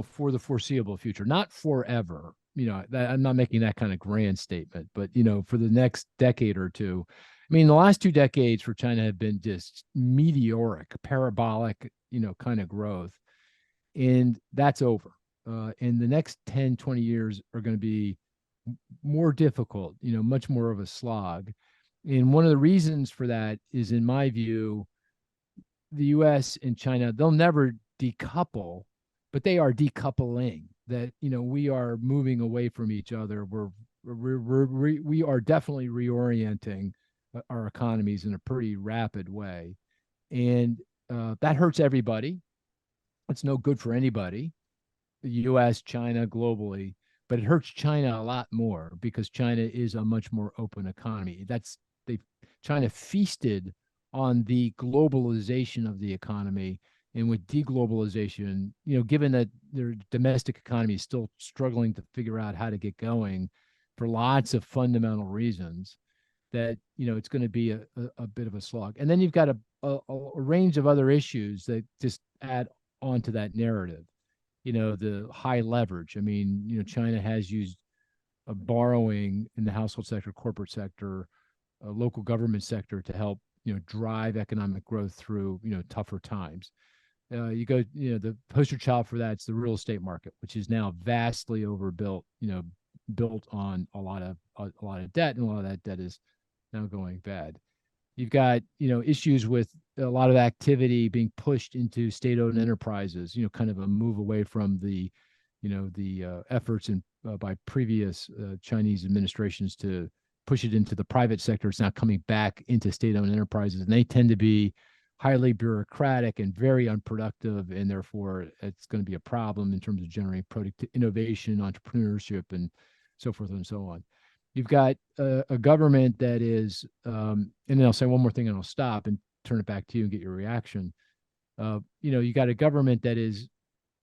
for the foreseeable future, not forever. I'm not making that kind of grand statement, but, for the next decade or two. I mean, the last 2 decades for China have been just meteoric, parabolic, kind of growth. And that's over. And the next 10, 20 years are going to be more difficult, much more of a slog. And one of the reasons for that is, in my view, the U.S. and China, they'll never decouple, but they are decoupling. That, we are moving away from each other. We are definitely reorienting our economies in a pretty rapid way. And that hurts everybody. It's no good for anybody, the U.S., China, globally, but it hurts China a lot more because China is a much more open economy. China feasted on the globalization of the economy, and with deglobalization, given that their domestic economy is still struggling to figure out how to get going for lots of fundamental reasons, that it's going to be a bit of a slog. And then you've got a range of other issues that just add onto that narrative. The high leverage. I mean, China has used borrowing in the household sector, corporate sector, local government sector to help, drive economic growth through, tougher times. The poster child for that's the real estate market, which is now vastly overbuilt, built on a lot of debt, and a lot of that debt is now going bad. You've got, issues with a lot of activity being pushed into state-owned enterprises, kind of a move away from the efforts by previous Chinese administrations to push it into the private sector, it's now coming back into state-owned enterprises, and they tend to be highly bureaucratic and very unproductive, and therefore it's going to be a problem in terms of generating innovation, entrepreneurship, and so forth and so on. You've got a government that is, and then I'll say one more thing and I'll stop and turn it back to you and get your reaction. You got a government that is,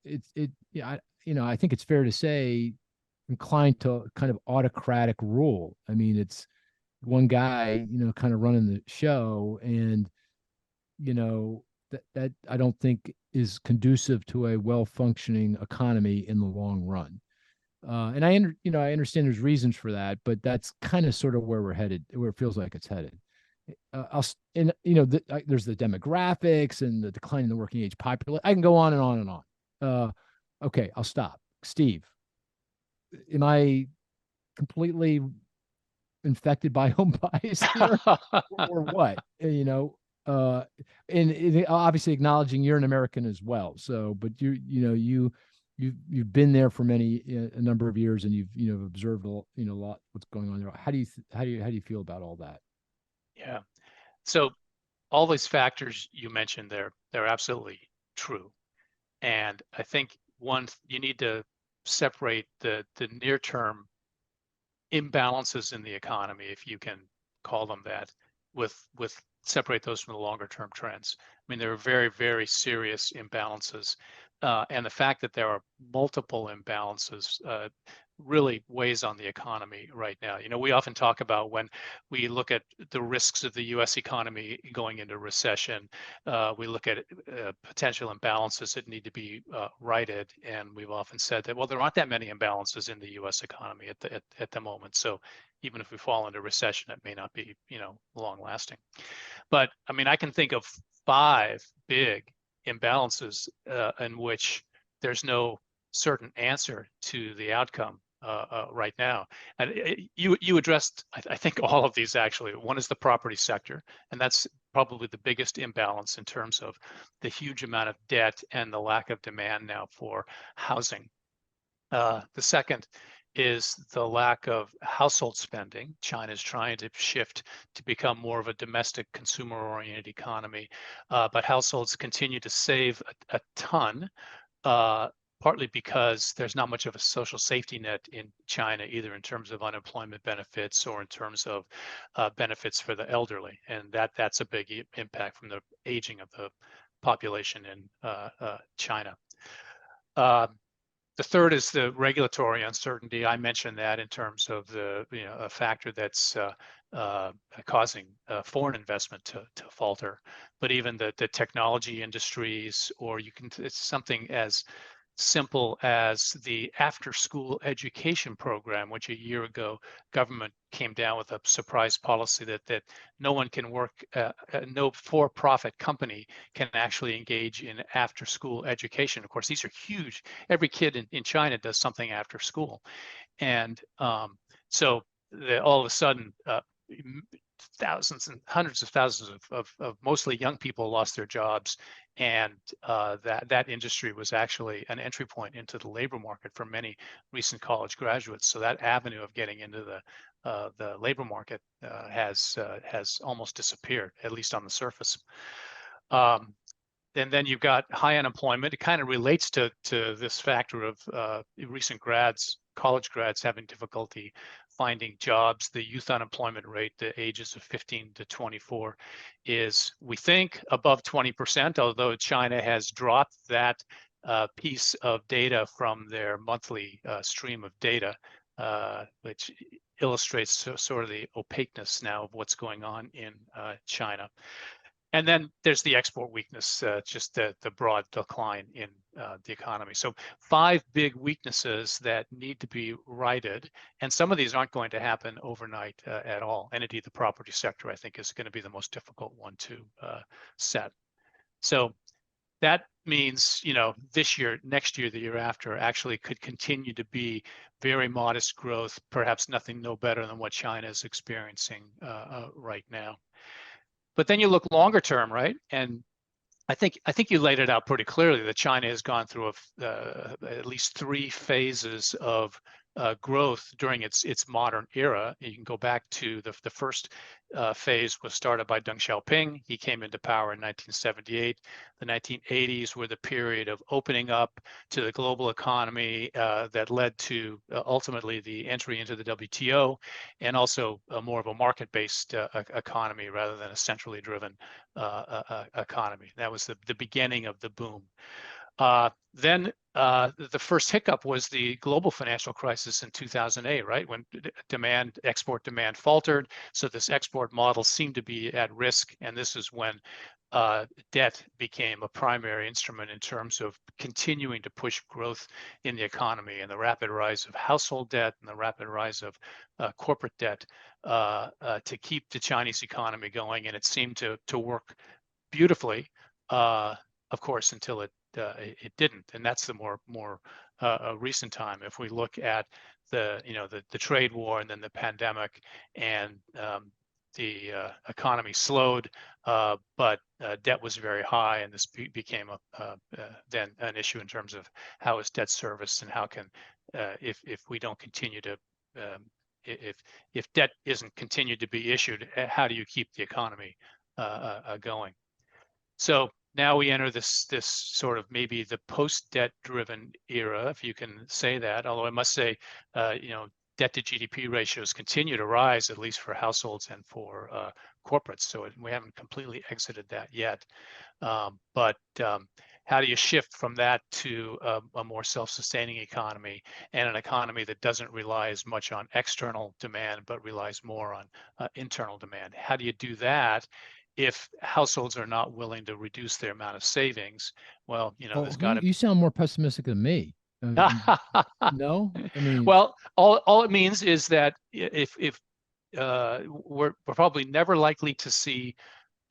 I think it's fair to say, inclined to kind of autocratic rule. I mean, it's one guy, kind of running the show, and that I don't think is conducive to a well-functioning economy in the long run. And I understand there's reasons for that, but that's kind of sort of where we're headed, where it feels like it's headed. There's the demographics and the decline in the working age population. I can go on and on and on. Okay, I'll stop. Steve, am I completely infected by home bias here, or what? And obviously acknowledging you're an American as well. So, but you've been there for a number of years, and you've observed a lot what's going on there. How do you feel about all that? Yeah. So all these factors you mentioned there, they're absolutely true. And I think you need to separate the near-term imbalances in the economy, if you can call them that, with separate those from the longer-term trends. I mean, there are very, very serious imbalances. And the fact that there are multiple imbalances really weighs on the economy right now. We often talk about, when we look at the risks of the U.S. economy going into recession, we look at potential imbalances that need to be righted. And we've often said that, well, there aren't that many imbalances in the U.S. economy at the moment. So even if we fall into recession, it may not be, long lasting. But I mean, I can think of 5 big imbalances in which there's no certain answer to the outcome right now. And you addressed, I think, all of these actually. One is the property sector, and that's probably the biggest imbalance in terms of the huge amount of debt and the lack of demand now for housing. The second is the lack of household spending. China is trying to shift to become more of a domestic consumer-oriented economy, but households continue to save a ton, partly because there's not much of a social safety net in China, either in terms of unemployment benefits or in terms of benefits for the elderly. And that's a big impact from the aging of the population in China. The third is the regulatory uncertainty. I mentioned that in terms of a factor that's causing foreign investment to falter. But even the technology industries, or it's something as simple as the after-school education program, which a year ago government came down with a surprise policy that no one can work, no for-profit company can actually engage in after-school education. Of course, these are huge. Every kid in China does something after school. And so all of a sudden, thousands and hundreds of thousands of mostly young people lost their jobs, and that industry was actually an entry point into the labor market for many recent college graduates. So that avenue of getting into the labor market has almost disappeared, at least on the surface. And then you've got high unemployment. It kind of relates to this factor of recent college grads having difficulty finding jobs. The youth unemployment rate, the ages of 15 to 24, is, we think, above 20%, although China has dropped that piece of data from their monthly stream of data, which illustrates sort of the opaqueness now of what's going on in China. And then there's the export weakness, just the broad decline in the economy. So 5 big weaknesses that need to be righted. And some of these aren't going to happen overnight at all. And indeed, the property sector, I think, is going to be the most difficult one to set. So that means, this year, next year, the year after, actually could continue to be very modest growth, perhaps nothing no better than what China is experiencing right now. But then you look longer term, right? And I think you laid it out pretty clearly that China has gone through at least 3 phases of growth during its modern era. You can go back to the first phase was started by Deng Xiaoping. He came into power in 1978. The 1980s were the period of opening up to the global economy that led to ultimately the entry into the WTO, and also more of a market-based economy rather than a centrally driven economy. That was the beginning of the boom. Then the first hiccup was the global financial crisis in 2008, right? When export demand faltered. So this export model seemed to be at risk. And this is when debt became a primary instrument in terms of continuing to push growth in the economy, and the rapid rise of household debt and the rapid rise of corporate debt to keep the Chinese economy going. And it seemed to work beautifully, of course, until it didn't, and that's the more recent time. If we look at the trade war and then the pandemic, and the economy slowed, but debt was very high, and this became then an issue in terms of how is debt serviced, and how can if we don't continue to if debt isn't continued to be issued, how do you keep the economy going? So now we enter this sort of maybe the post-debt driven era, if you can say that. Although I must say, debt to GDP ratios continue to rise, at least for households and for corporates. So we haven't completely exited that yet. But how do you shift from that to a more self-sustaining economy, and an economy that doesn't rely as much on external demand, but relies more on internal demand? How do you do that if households are not willing to reduce their amount of savings? Well, there's got to. You sound more pessimistic than me. No, I mean, well, all it means is that if we're probably never likely to see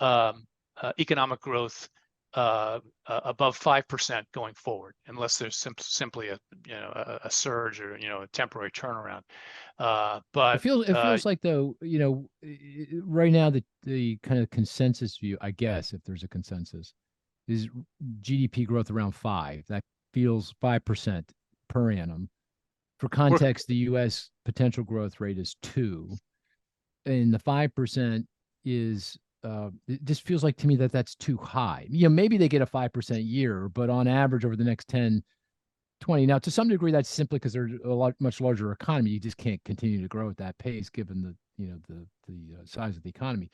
economic growth above 5% going forward, unless there's simply a surge or a temporary turnaround. But it feels like, though, right now the kind of consensus view, I guess, if there's a consensus, is GDP growth around 5%. That feels 5% per annum. For context, the U.S. potential growth rate is 2%, and the 5% is. It just feels like to me that that's too high. Maybe they get a 5% year, but on average over the next 10, 20. Now, to some degree, that's simply because they're much larger economy. You just can't continue to grow at that pace given the size of the economy.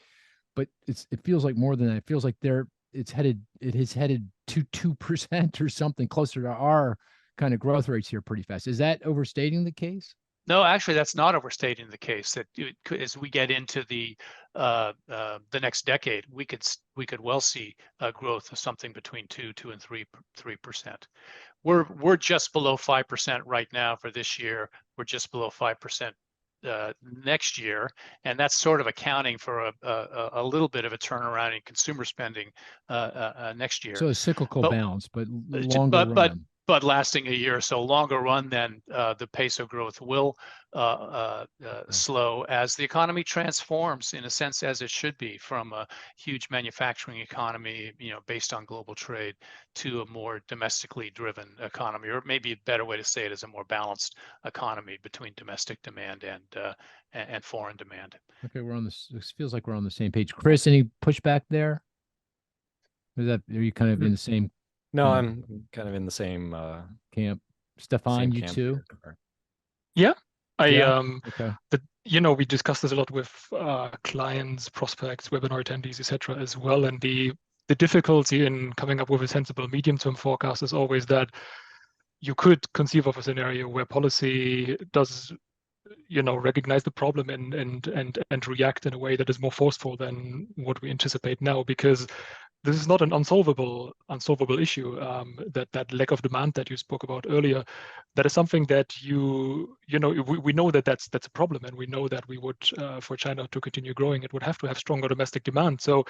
But it feels like more than that. It feels like it is headed to 2% or something, closer to our kind of growth rates here pretty fast. Is that overstating the case? No, actually, that's not overstating the case. That as we get into the next decade, we could well see growth of something between 2% and 3%. We're just below 5% right now for this year. We're just below 5% next year, and that's sort of accounting for a little bit of a turnaround in consumer spending next year. So a cyclical bounce, but longer run. But lasting a year or so. Longer run, then the pace of growth will slow as the economy transforms, in a sense, as it should be, from a huge manufacturing economy, based on global trade, to a more domestically driven economy, or maybe a better way to say it is a more balanced economy between domestic demand and foreign demand. Okay, it feels like we're on the same page. Cris, any pushback there? Are you kind of in the same? No, I'm kind of in the same camp. Stefan, you too? Yeah. Okay. We discussed this a lot with clients, prospects, webinar attendees, etc. as well. And the difficulty in coming up with a sensible medium-term forecast is always that you could conceive of a scenario where policy does recognize the problem and react in a way that is more forceful than what we anticipate now, because this is not an unsolvable issue. That lack of demand that you spoke about earlier, that is something that we know that's a problem, and we know that we would, for China to continue growing, it would have to have stronger domestic demand. So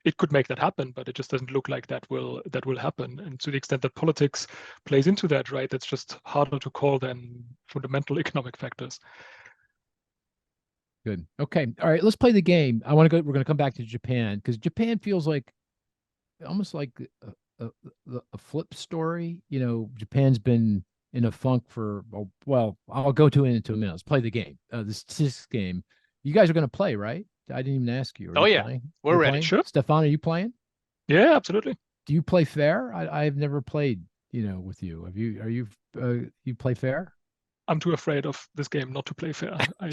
it could make that happen, but it just doesn't look like that will happen. And to the extent that politics plays into that, right, that's just harder to call than fundamental economic factors. Good. Okay. All right. Let's play the game. We're going to come back to Japan, because Japan feels like almost like a flip story. Japan's been in a funk for, well, I'll go to it into a minute. Let's play the game. The statistics game. You guys are going to play, right? I didn't even ask you. Are Oh you yeah, playing? we're You're ready. playing? Sure. Stefan, are you playing? Yeah, absolutely. Do you play fair? I've never played, with you. You play fair? I'm too afraid of this game not to play fair. I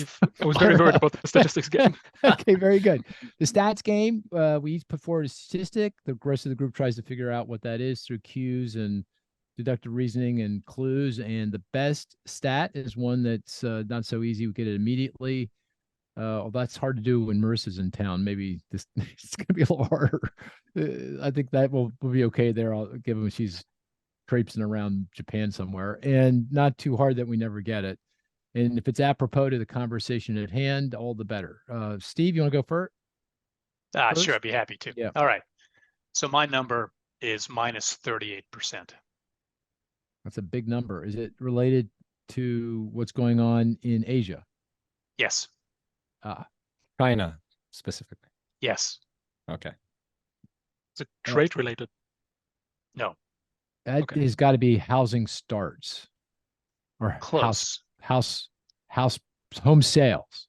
was very worried about the statistics game. Okay, very good. The stats game, we each put forward a statistic. The rest of the group tries to figure out what that is through cues and deductive reasoning and clues. And the best stat is one that's not so easy. We get it immediately. That's hard to do when Marissa's in town. Maybe this it's going to be a little harder. I think that will be okay there. I'll give him she's traipsing around Japan somewhere, and not too hard that we never get it. And if it's apropos to the conversation at hand, all the better. Steve, you want to go first? Sure, I'd be happy to. Yeah. All right. So my number is minus 38%. That's a big number. Is it related to what's going on in Asia? Yes. China specifically. Yes. Okay. Is it trade related? No. That Okay. has got to be housing starts or Close. house home sales.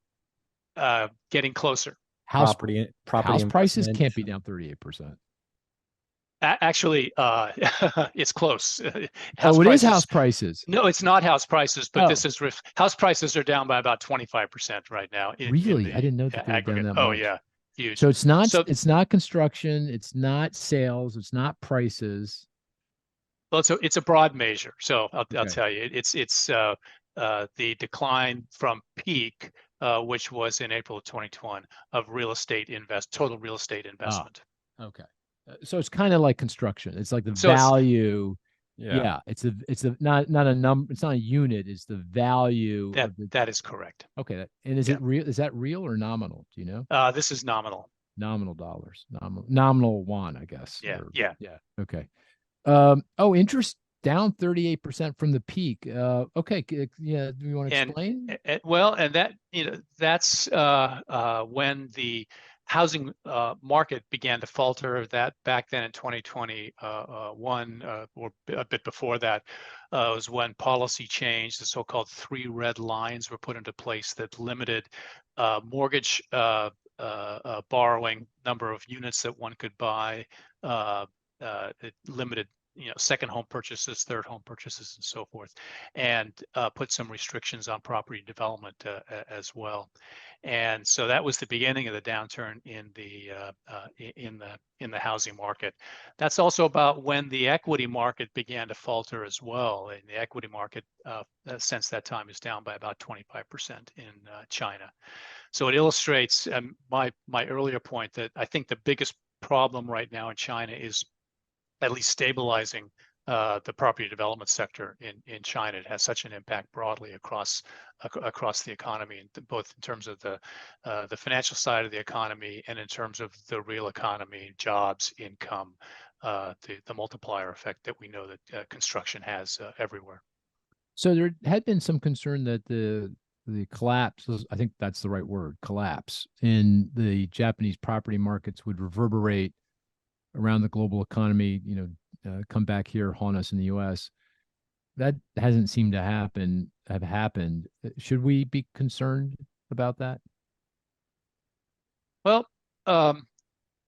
Getting closer. Property House prices investment. can't be down 38%. Actually, it's close. It is house prices. No, it's not house prices, but Oh. this is house prices are down by about 25% right now. Really? I didn't know that they were down aggregate. that Oh much. yeah, huge. So it's not construction, it's not sales, it's not prices. Well, it's a broad measure. So I'll Okay. tell you, it's the decline from peak, which was in April of 2021, of total real estate investment. Okay. So it's kind of like construction. It's like the So value. Yeah. It's not a number. It's not a unit. It's the value. That is correct. Okay. And is it real? Is that real or nominal? Do you know? This is nominal. Nominal dollars. Nominal yuan, I guess. Yeah. Or- Yeah. Yeah. Okay. Interest down 38% from the peak. Okay. Yeah. Do you want to explain? Well, and that that's when the housing market began to falter. That back then in 2021 or a bit before that was when policy changed. The so-called 3 red lines were put into place that limited mortgage borrowing, number of units that one could buy. It limited second home purchases, third home purchases, and so forth, and put some restrictions on property development as well. And so that was the beginning of the downturn in the housing market. That's also about when the equity market began to falter as well. And the equity market since that time is down by about 25% in China. So it illustrates my earlier point that I think the biggest problem right now in China is at least stabilizing the property development sector in China. It has such an impact broadly across the economy, both in terms of the financial side of the economy and in terms of the real economy, jobs, income, the multiplier effect that we know that construction has everywhere. So there had been some concern that the collapse, I think that's the right word, collapse in the Japanese property markets would reverberate around the global economy, come back here, haunt us in the U.S. That hasn't seemed to have happened. Should we be concerned about that? Well,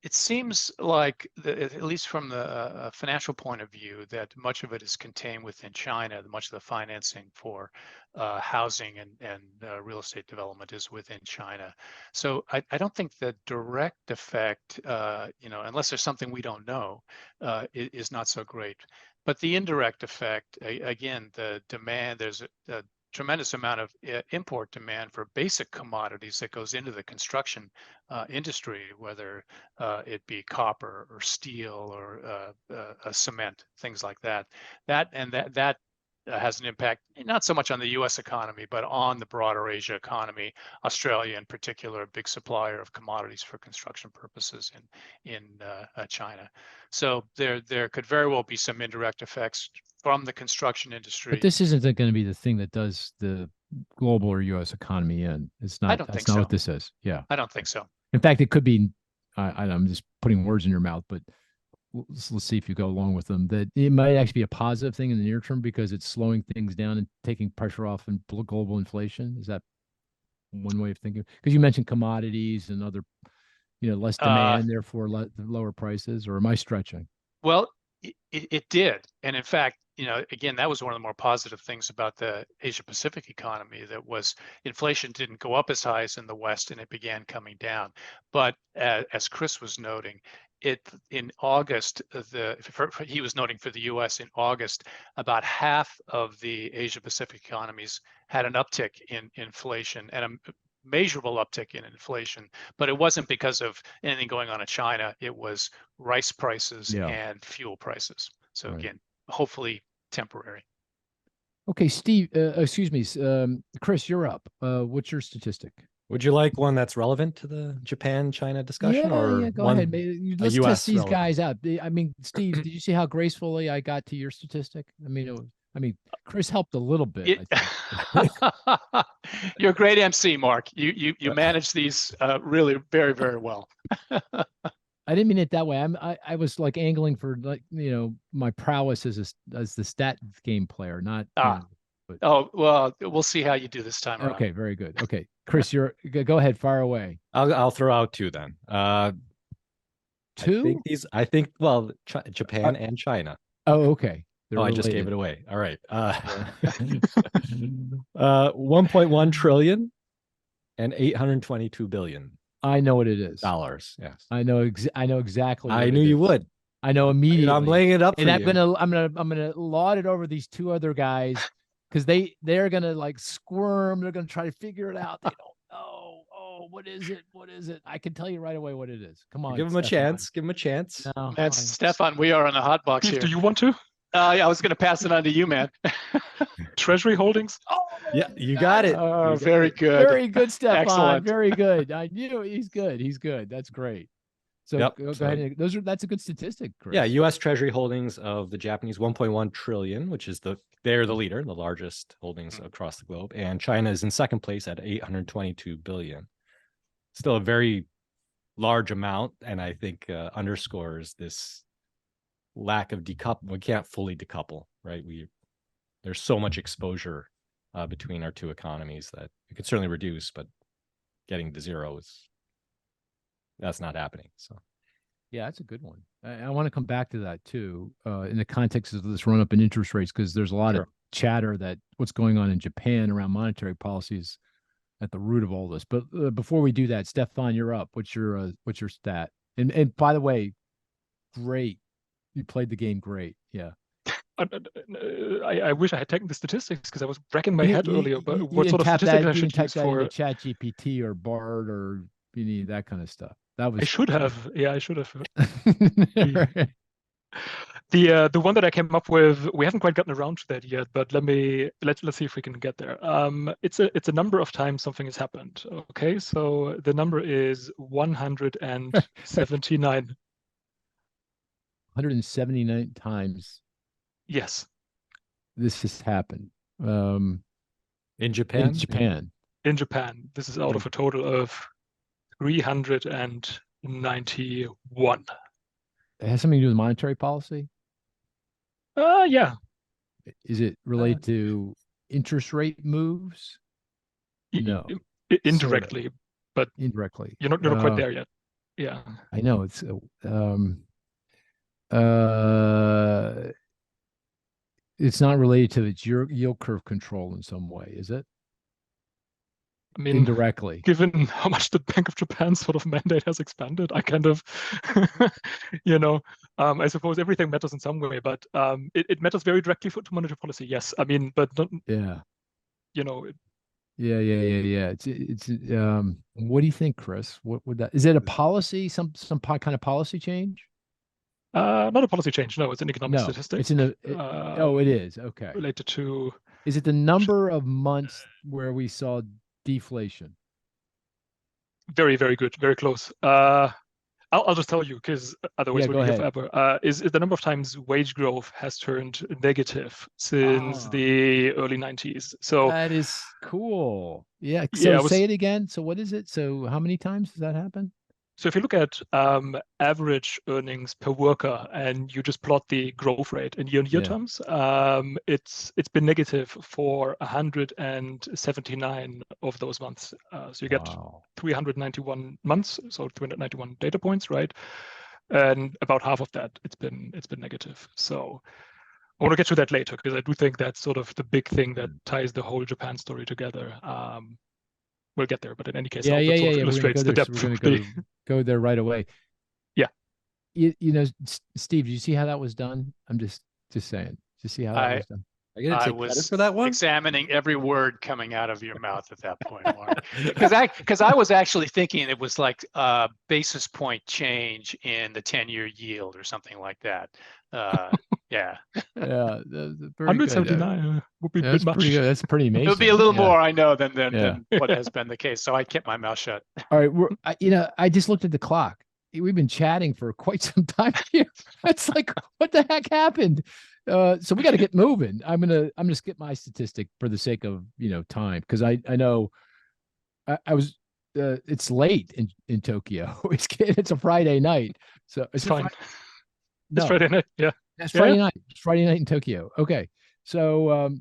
it seems like, at least from the financial point of view, that much of it is contained within China. Much of the financing for housing and real estate development is within China. So I don't think the direct effect, unless there's something we don't know, is not so great. But the indirect effect, again, the demand, there's a tremendous amount of import demand for basic commodities that goes into the construction industry, whether it be copper or steel or cement, things like that. That has an impact, not so much on the U.S. economy, but on the broader Asia economy. Australia, in particular, a big supplier of commodities for construction purposes in China. So there could very well be some indirect effects from the construction industry. But this isn't going to be the thing that does the global or U.S. economy in. It's not. I don't think that's not so. what this is. Yeah. I don't think so. In fact, it could be. I'm just putting words in your mouth, but let's see if you go along with them, that it might actually be a positive thing in the near term because it's slowing things down and taking pressure off in global inflation? Is that one way of thinking? Because you mentioned commodities and other, less demand, therefore lower prices, or am I stretching? Well, it did. And in fact, again, that was one of the more positive things about the Asia Pacific economy, that was inflation didn't go up as high as in the West, and it began coming down. But as Cris was noting, in August, he was noting for the US in August, about half of the Asia Pacific economies had an uptick in inflation, and a measurable uptick in inflation, but it wasn't because of anything going on in China. It was rice prices and fuel prices. So again, hopefully temporary. Okay, Steve, excuse me, Cris, you're up. What's your statistic? Would you like one that's relevant to the Japan-China discussion, or go ahead. Let's test these guys out. I mean, Steve, did you see how gracefully I got to your statistic? I mean, Cris helped a little bit. I think. You're a great MC, Mark. You manage these really very, very well. I didn't mean it that way. I was like angling for, like, my prowess as the stat game player, not. Oh, well, we'll see how you do this time around. Okay, very good. Okay, Cris, go ahead, fire away. I'll throw out two then. Two? I think Japan and China. Oh, okay. I just gave it away. All right. 1.1 trillion and 822 billion. I know what it is. Dollars. Yes. I know exactly. I knew you would. I know immediately. I'm laying it up for you. And I'm gonna laud it over these two other guys, because they're gonna like squirm. They're gonna try to figure it out. They don't know. Oh, what is it? What is it? I can tell you right away what it is. Come on, give them a chance. Give them a chance. No, that's Stefan. We are on the hot box here. Do you want to? I was going to pass it on to you, man. Treasury holdings. Oh, yeah, you got it. Oh, very good. Very good, Stefan. Excellent. Very good. I knew he's good. He's good. That's great. So go ahead. That's a good statistic, Cris. Yeah, U.S. Treasury holdings of the Japanese 1.1 trillion, which is they're the leader, the largest holdings across the globe, and China is in second place at 822 billion. Still a very large amount, and I think underscores this lack of decoupling. We can't fully decouple, right? There's so much exposure between our two economies that it could certainly reduce, but getting to zero that's not happening. So yeah, that's a good one. I want to come back to that too, in the context of this run up in interest rates, because there's a lot of chatter that what's going on in Japan around monetary policies at the root of all this. But before we do that, Stefan, you're up. What's your stat? And by the way, great. You played the game great. Yeah. I wish I had taken the statistics, because I was racking my head earlier. But what sort of statistics I should use for ChatGPT or Bard or that kind of stuff? That was. I should have. Yeah, I should have. Right. The one that I came up with, we haven't quite gotten around to that yet, but let's see if we can get there. It's a number of times something has happened. Okay, so the number is 179. 179 times. Yes. This has happened. In Japan? In Japan. This is out of a total of 391. It has something to do with monetary policy? Yeah. Is it related to interest rate moves? No. Indirectly, sort of. But indirectly. You're not quite there yet. Yeah. I know. It's it's not related to its yield curve control in some way, is it? I mean, indirectly. Given how much the Bank of Japan's sort of mandate has expanded, I kind of, I suppose everything matters in some way, but it matters very directly to monetary policy. Yes, I mean, but not, yeah, Yeah. It's what do you think, Cris? What would that? Is it a policy? Some kind of policy change? Not a policy change. No, it's an economic statistic. It's it is. Okay. Related to. Is it the number of months where we saw deflation? Very, very good. Very close. I'll just tell you, because otherwise we'll be here forever. Is the number of times wage growth has turned negative since the early 90s. So that is cool. Yeah. So say it again. So what is it? So how many times does that happen? So if you look at average earnings per worker and you just plot the growth rate in year-on-year terms, it's been negative for 179 of those months. So you get 391 months, so 391 data points, right? And about half of that, it's been negative. So I want to get to that later because I do think that's sort of the big thing that ties the whole Japan story together. We'll get there, but in any case, yeah. illustrates the depth. We're going to go there right away. Yeah. You know, Steve, do you see how that was done? I'm just saying. To see how that was done. I was for that one? Examining every word coming out of your mouth at that point, Mark. Because I was actually thinking it was like a basis point change in the 10-year yield or something like that. Yeah. Yeah. 179 would be a bit much. Pretty good. That's pretty amazing. It would be a little more, I know, than what has been the case. So I kept my mouth shut. All right. I just looked at the clock. We've been chatting for quite some time here. It's like, what the heck happened? So we got to get moving. I'm gonna skip my statistic for the sake of time because I know I was it's late in Tokyo. It's a Friday night, so it's fine. It's Friday night. Yeah, it's Friday night. It's Friday night in Tokyo. Okay, so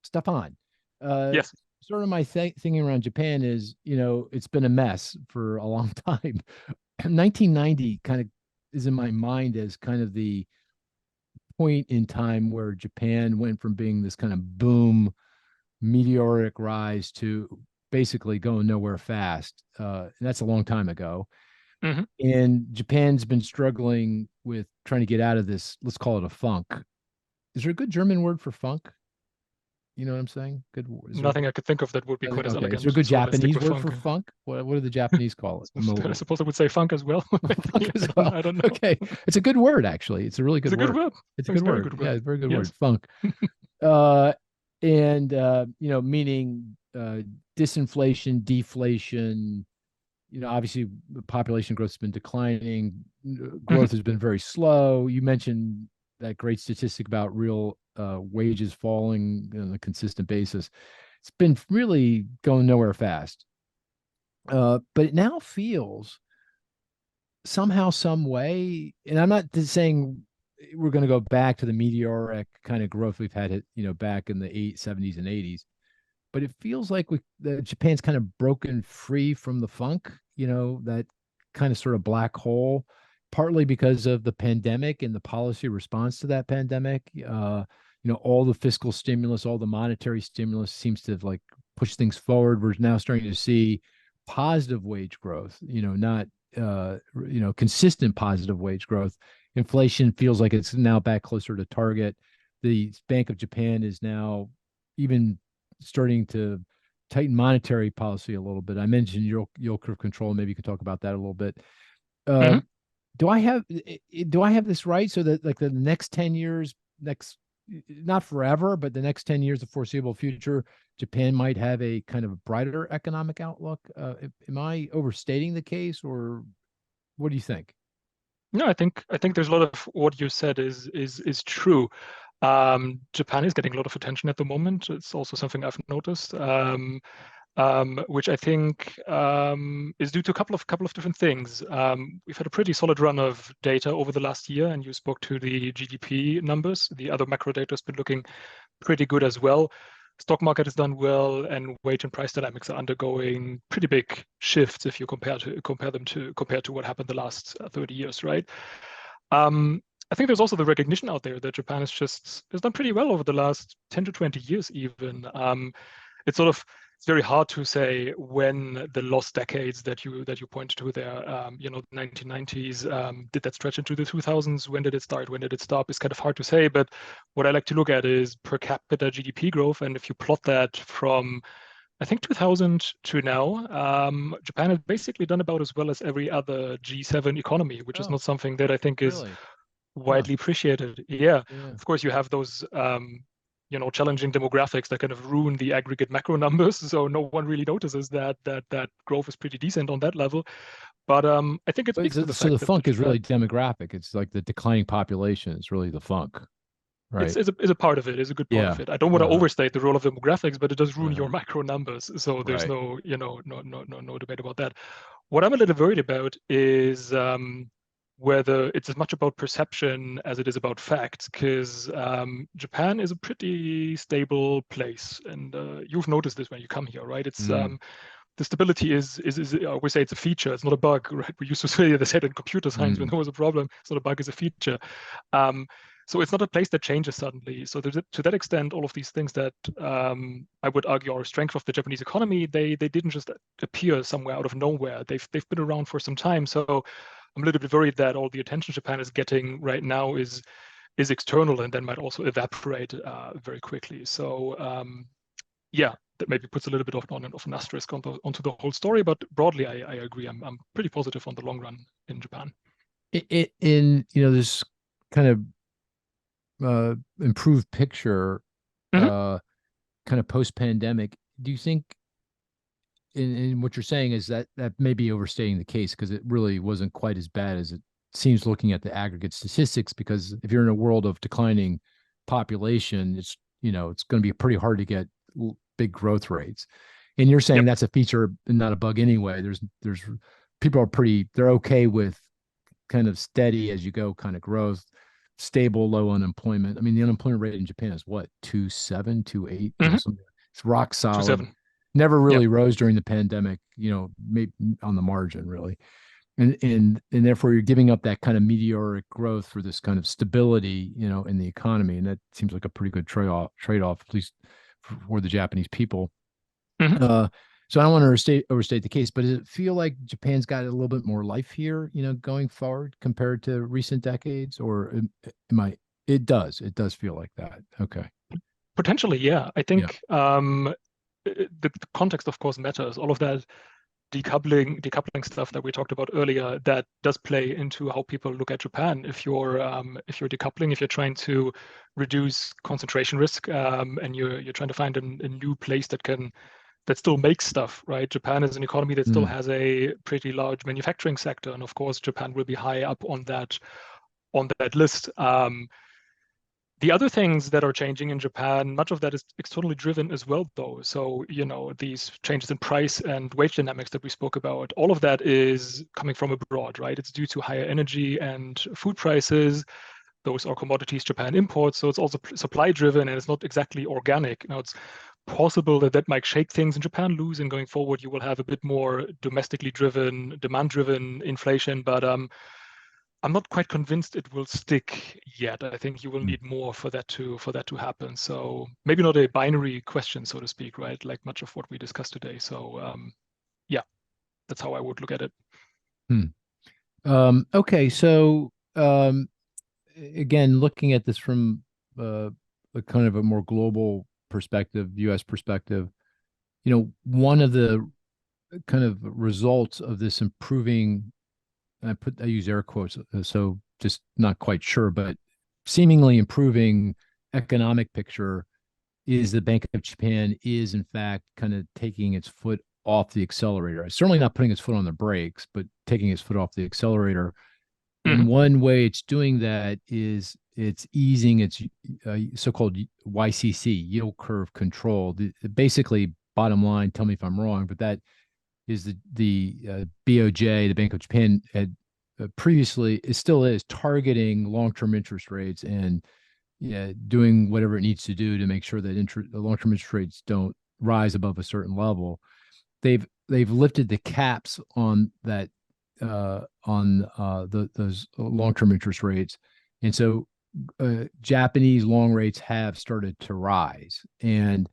Stefan, yes. Sort of my thinking around Japan is it's been a mess for a long time. 1990 kind of is in my mind as kind of the point in time where Japan went from being this kind of boom, meteoric rise to basically going nowhere fast. And that's a long time ago. Mm-hmm. And Japan's been struggling with trying to get out of this, let's call it a funk. Is there a good German word for funk? You know what I'm saying? Good. Nothing I could think of that would be quite as elegant. Is there a good Japanese word for funk? What do the Japanese call it? I suppose I would say funk as well. Funk as well. I don't know. Okay, it's a good word actually. It's a really good word. It's a good word. Yeah, very good word. Funk. And meaning disinflation, deflation. Obviously the population growth has been declining. Growth has been very slow. You mentioned that great statistic about real wages falling on a consistent basis. It's been really going nowhere fast. But it now feels somehow, some way, and I'm not saying we're going to go back to the meteoric kind of growth we've had, back in the 70s and 80s, but it feels like Japan's kind of broken free from the funk, that kind of sort of black hole, partly because of the pandemic and the policy response to that pandemic. All the fiscal stimulus, all the monetary stimulus seems to have pushed things forward. We're now starting to see positive wage growth, not, consistent positive wage growth. Inflation feels like it's now back closer to target. The Bank of Japan is now even starting to tighten monetary policy a little bit. I mentioned yield curve control. Maybe you could talk about that a little bit. Do I have this right? So that the next 10 years, not forever, but the next 10 years, the foreseeable future, Japan might have a kind of a brighter economic outlook. Am I overstating the case, or what do you think? No, I think there's a lot of what you said is true. Japan is getting a lot of attention at the moment. It's also something I've noticed, which I think is due to a couple of different things. We've had a pretty solid run of data over the last year, and you spoke to the GDP numbers. The other macro data has been looking pretty good as well. Stock market has done well, and wage and price dynamics are undergoing pretty big shifts if you compare to what happened the last 30 years, right? I think there's also the recognition out there that Japan has done pretty well over the last 10 to 20 years even. It's very hard to say when the lost decades that you point to there, the 1990s, did that stretch into the 2000s? When did it start? When did it stop? It's kind of hard to say, but what I like to look at is per capita GDP growth. And if you plot that from, I think, 2000 to now, Japan has basically done about as well as every other G7 economy, which is not something that I think is widely appreciated. Yeah, of course you have those challenging demographics that kind of ruin the aggregate macro numbers, so no one really notices that growth is pretty decent on that level. But I think it's so the funk is really demographic. It's like the declining population is really the funk, right? It's a part of it. It's a good part of it. I don't want to overstate the role of demographics, but it does ruin your macro numbers. So there's no debate about that. What I'm a little worried about is whether it's as much about perception as it is about facts, because Japan is a pretty stable place, and you've noticed this when you come here, right? It's the stability is I always say it's a feature, it's not a bug, right? We used to say they said in computer science when there was a problem, it's not a bug, it's a feature. So it's not a place that changes suddenly. So to that extent, all of these things that I would argue are a strength of the Japanese economy, they didn't just appear somewhere out of nowhere. They've been around for some time. So I'm a little bit worried that all the attention Japan is getting right now is external and then might also evaporate very quickly. So yeah, that maybe puts a little bit of an asterisk onto the whole story. But broadly, I agree. I'm pretty positive on the long run in Japan. In this kind of improved picture, kind of post-pandemic, do you think in what you're saying is that may be overstating the case, because it really wasn't quite as bad as it seems looking at the aggregate statistics? Because if you're in a world of declining population, it's it's going to be pretty hard to get big growth rates. And you're saying that's a feature and not a bug anyway. There's people they're okay with kind of steady as you go kind of growth, stable, low unemployment. I mean, the unemployment rate in Japan is what, 2.7, 2.8, it's rock solid. 2.7. Never really rose during the pandemic, maybe on the margin really. And therefore you're giving up that kind of meteoric growth for this kind of stability, in the economy. And that seems like a pretty good trade-off, at least for the Japanese people. So I don't want to overstate the case, but does it feel like Japan's got a little bit more life here, going forward compared to recent decades? Or it does feel like that. Okay. Potentially, yeah. I think the context, of course, matters. All of that decoupling stuff that we talked about earlier, that does play into how people look at Japan. If you're decoupling, if you're trying to reduce concentration risk, and you're trying to find a new place that still makes stuff, right? Japan is an economy that still has a pretty large manufacturing sector, and of course, Japan will be high up on that list. The other things that are changing in Japan, much of that is externally driven as well, though. So, these changes in price and wage dynamics that we spoke about, all of that is coming from abroad, right? It's due to higher energy and food prices. Those are commodities Japan imports. So it's also supply driven, and it's not exactly organic. It's possible that might shake things in Japan loose, and going forward, you will have a bit more domestically driven, demand driven inflation. But I'm not quite convinced it will stick yet. I think you will need more for that to happen. So maybe not a binary question, so to speak, right? Like much of what we discussed today. So yeah, that's how I would look at it. Okay, so again, looking at this from a kind of a more global perspective, U.S. perspective, one of the kind of results of this improving, I use air quotes, so just not quite sure, but seemingly improving economic picture is the Bank of Japan is in fact kind of taking its foot off the accelerator. Certainly not putting its foot on the brakes, but taking its foot off the accelerator. And one way it's doing that is it's easing its so-called YCC, yield curve control. Basically, bottom line, tell me if I'm wrong, but that is the BOJ, the Bank of Japan, had previously, it still is targeting long-term interest rates and doing whatever it needs to do to make sure that the long-term interest rates don't rise above a certain level. They've lifted the caps on that those long-term interest rates, and so Japanese long rates have started to rise, and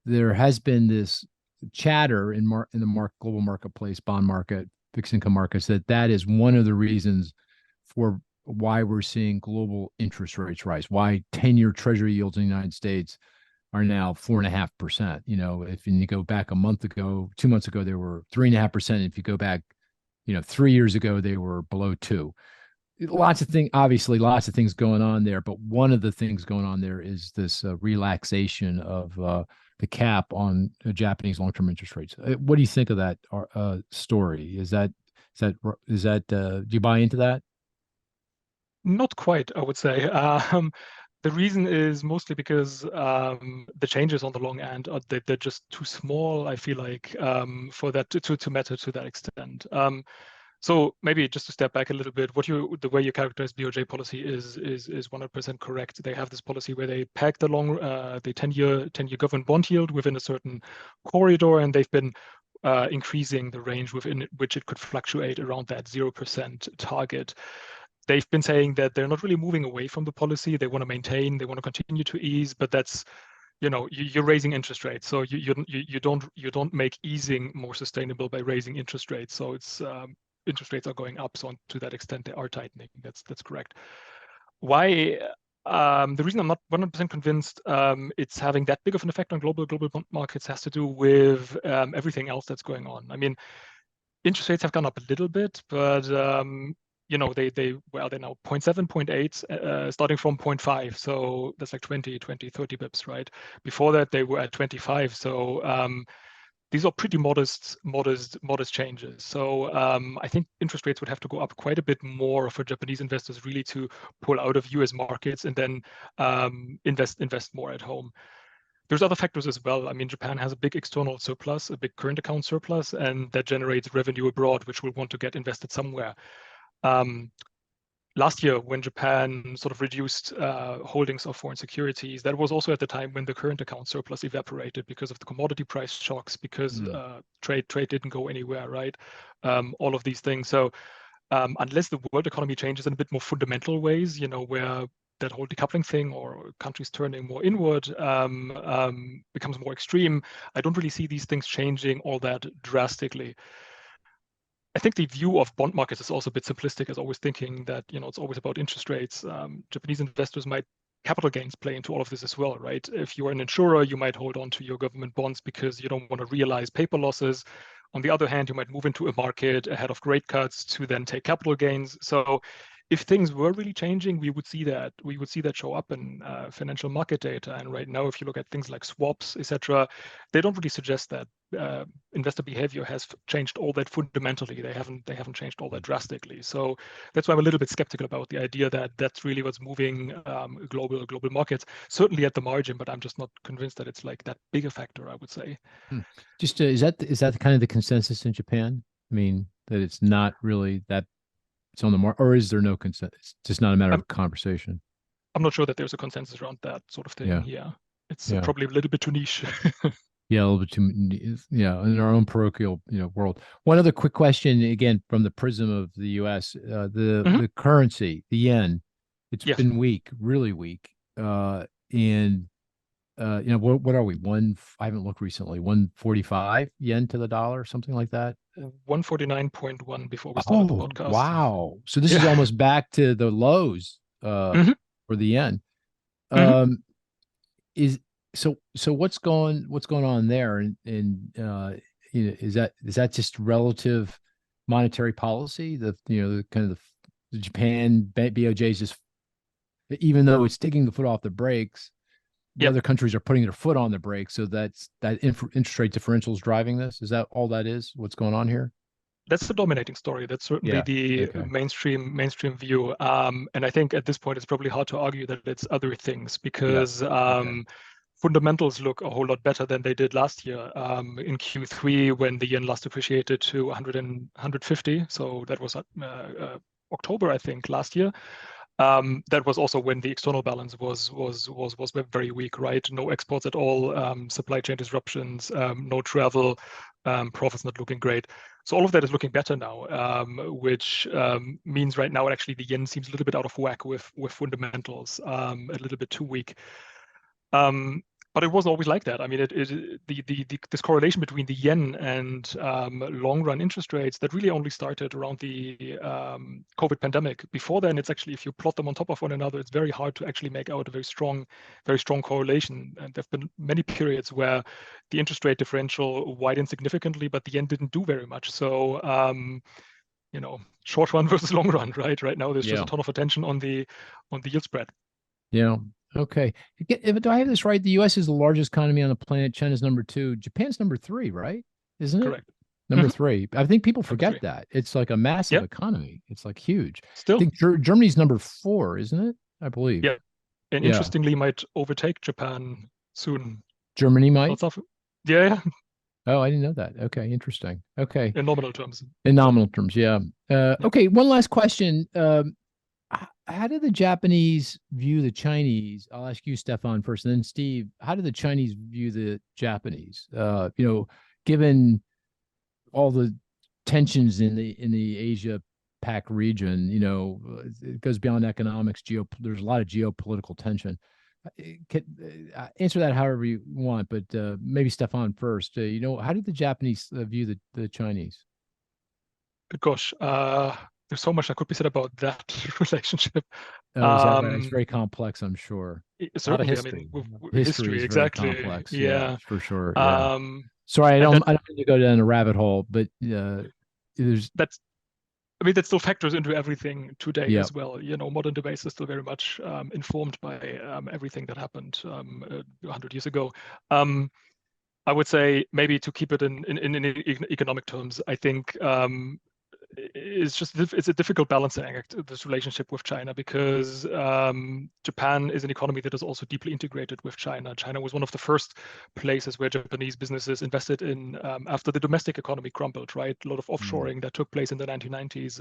there has been this chatter in the global marketplace, bond market, fixed income markets, that is one of the reasons for why we're seeing global interest rates rise, why 10-year treasury yields in the United States are now 4.5%. If you go back a month ago, 2 months ago, they were 3.5%. If you go back, 3 years ago, they were below 2. Obviously lots of things going on there, but one of the things going on there is this relaxation of the cap on Japanese long-term interest rates. What do you think of that story? Do you buy into that? Not quite, I would say. The reason is mostly because the changes on the long end are they're just too small, I feel like, for that to matter to that extent. So maybe just to step back a little bit, the way you characterize BOJ policy is 100% correct. They have this policy where they peg the 10-year government bond yield within a certain corridor, and they've been increasing the range within which it could fluctuate around that 0% target. They've been saying that they're not really moving away from the policy. They want to maintain, they want to continue to ease, but that's, you're raising interest rates. So you don't make easing more sustainable by raising interest rates. So it's interest rates are going up. So to that extent, they are tightening. That's correct. Why? The reason I'm not 100% convinced it's having that big of an effect on global bond markets has to do with everything else that's going on. I mean, interest rates have gone up a little bit, but they're now 0.7, 0.8, starting from 0.5. So that's like 20, 30 bips, right? Before that, they were at 25. So these are pretty modest changes. So I think interest rates would have to go up quite a bit more for Japanese investors really to pull out of US markets and then invest more at home. There's other factors as well. I mean, Japan has a big external surplus, a big current account surplus, and that generates revenue abroad, which will want to get invested somewhere. Last year, when Japan sort of reduced holdings of foreign securities, that was also at the time when the current account surplus evaporated because of the commodity price shocks, because trade didn't go anywhere, right? All of these things. So unless the world economy changes in a bit more fundamental ways, where that whole decoupling thing or countries turning more inward becomes more extreme, I don't really see these things changing all that drastically. I think the view of bond markets is also a bit simplistic, as always thinking that it's always about interest rates. Japanese investors capital gains play into all of this as well, right? If you're an insurer, you might hold on to your government bonds because you don't want to realize paper losses. On the other hand, you might move into a market ahead of rate cuts to then take capital gains. So if things were really changing, we would see that show up in financial market data. And right now, if you look at things like swaps, etc., they don't really suggest that investor behavior has changed all that fundamentally. They haven't changed all that drastically. So that's why I'm a little bit skeptical about the idea that that's really what's moving global markets. Certainly at the margin, but I'm just not convinced that it's like that big a factor, I would say. Just is that kind of the consensus in Japan? I mean, that it's not really that it's on the mark, or is there no consensus? It's just not a matter of conversation. I'm not sure that there's a consensus around that sort of thing. Yeah. It's probably a little bit too niche. Yeah, a little bit too. Yeah, in our own parochial, world. One other quick question, again, from the prism of the U.S. The currency, the yen, it's been weak, really weak, and what are we? I haven't looked recently. 145 yen to the dollar, something like that. 149.1 before we started the podcast. Wow! So this is almost back to the lows for the yen. So what's going on there? And is that just relative monetary policy? The kind of the Japan BOJ is just, even though it's taking the foot off the brakes, the other countries are putting their foot on the brakes. So that interest rate differential is driving this. Is that all that is? What's going on here? That's the dominating story. That's certainly the mainstream view. And I think at this point, it's probably hard to argue that it's other things because fundamentals look a whole lot better than they did last year. In Q3, when the yen last appreciated to 150, so that was October, I think, last year. That was also when the external balance was very weak, right? No exports at all, supply chain disruptions, no travel, profits not looking great. So all of that is looking better now, which means right now actually the yen seems a little bit out of whack with fundamentals, a little bit too weak. But it wasn't always like that. I mean, this correlation between the yen and long-run interest rates that really only started around the COVID pandemic. Before then, it's actually, if you plot them on top of one another, it's very hard to actually make out a very strong correlation. And there've been many periods where the interest rate differential widened significantly, but the yen didn't do very much. So, short run versus long run, right? Right now, there's just a ton of attention on the yield spread. Yeah. Okay. Do I have this right? The U.S. is the largest economy on the planet. China's number 2. Japan's number 3, right? Isn't it? Correct. Number 3. I think people forget that. It's like a massive economy. It's like huge. Still. I think Germany's number 4, isn't it? I believe. Yeah. and Yeah. interestingly might overtake Japan soon. Germany might. Lots of, yeah, Oh, I didn't know that. Okay, interesting. Okay, in nominal terms. in nominal terms, yeah. Okay, one last question. How do the Japanese view the Chinese? I'll ask you, Stefan, first, and then Steve. How do the Chinese view the Japanese? Given all the tensions in the Asia Pac region, it goes beyond economics. There's a lot of geopolitical tension. Answer that however you want, but maybe Stefan first. How did the Japanese view the Chinese? Gosh, there's so much that could be said about that relationship. Oh, is that right? It's very complex, I'm sure. Certainly, history. I mean, History is exactly. very complex. Yeah, for sure. Yeah. um, Sorry, I and don't mean to go down a rabbit hole, but there's I mean, that still factors into everything today Yep. as well. Modern debates are still very much informed by everything that happened 100 years ago. I would say maybe to keep it in economic terms, I think it's a difficult balancing act, this relationship with China, because Japan is an economy that is also deeply integrated with China. China was one of the first places where Japanese businesses invested in after the domestic economy crumbled, right? A lot of offshoring that took place in the 1990s.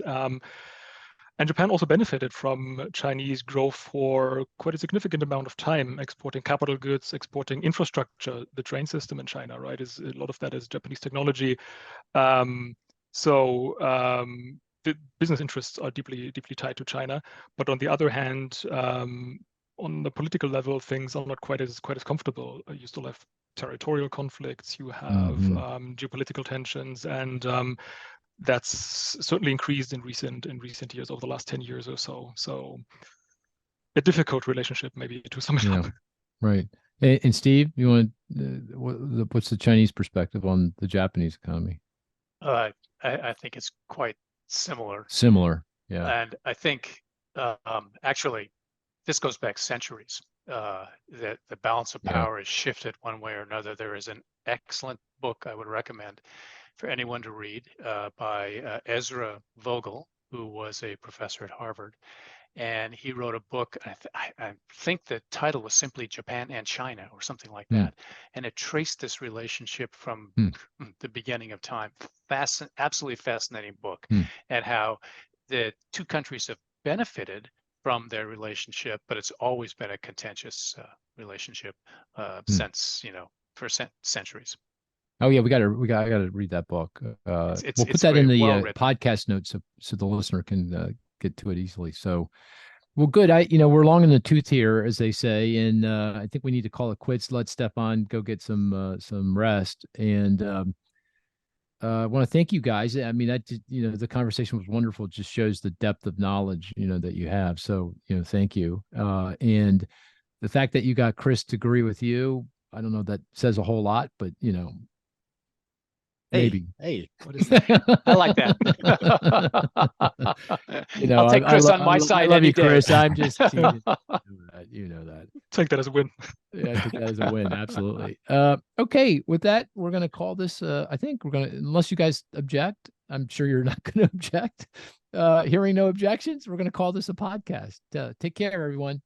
And Japan also benefited from Chinese growth for quite a significant amount of time, exporting capital goods, exporting infrastructure. The train system in China, right, a lot of that is Japanese technology. So the business interests are deeply tied to China. But on the other hand, on the political level, things are not quite as comfortable. You still have territorial conflicts, you have geopolitical tensions, and that's certainly increased in recent years, over the last 10 years or so. So a difficult relationship, maybe, to sum it up. Right. And Steve, you want what's the Chinese perspective on the Japanese economy? I think it's quite similar. Similar, yeah. And I think actually this goes back centuries. That the balance of power is shifted one way or another. There is an excellent book I would recommend for anyone to read by Ezra Vogel, who was a professor at Harvard. And he wrote a book, I think the title was simply Japan and China or something like that. And it traced this relationship from the beginning of time. Absolutely fascinating book. And how the two countries have benefited from their relationship, but it's always been a contentious relationship since, for centuries. Oh yeah, I got to read that book. We'll put that in the podcast notes so the listener can get to it easily. So, well, good. We're long in the tooth here, as they say, and I think we need to call it quits. Let Stefan go get some rest, and I want to thank you guys. I mean, the conversation was wonderful. It just shows the depth of knowledge, that you have. So, thank you. And the fact that you got Cris to agree with you, I don't know, that says a whole lot, but maybe. Hey, what is that? I like that. I'll take Cris on my side. I love you, Cris. I'm just teasing. You know that. Take that as a win. Yeah, I take that as a win. Absolutely. Okay. With that, we're going to call this. I think we're going to, unless you guys object, I'm sure you're not going to object. Hearing no objections, we're going to call this a podcast. Take care, everyone.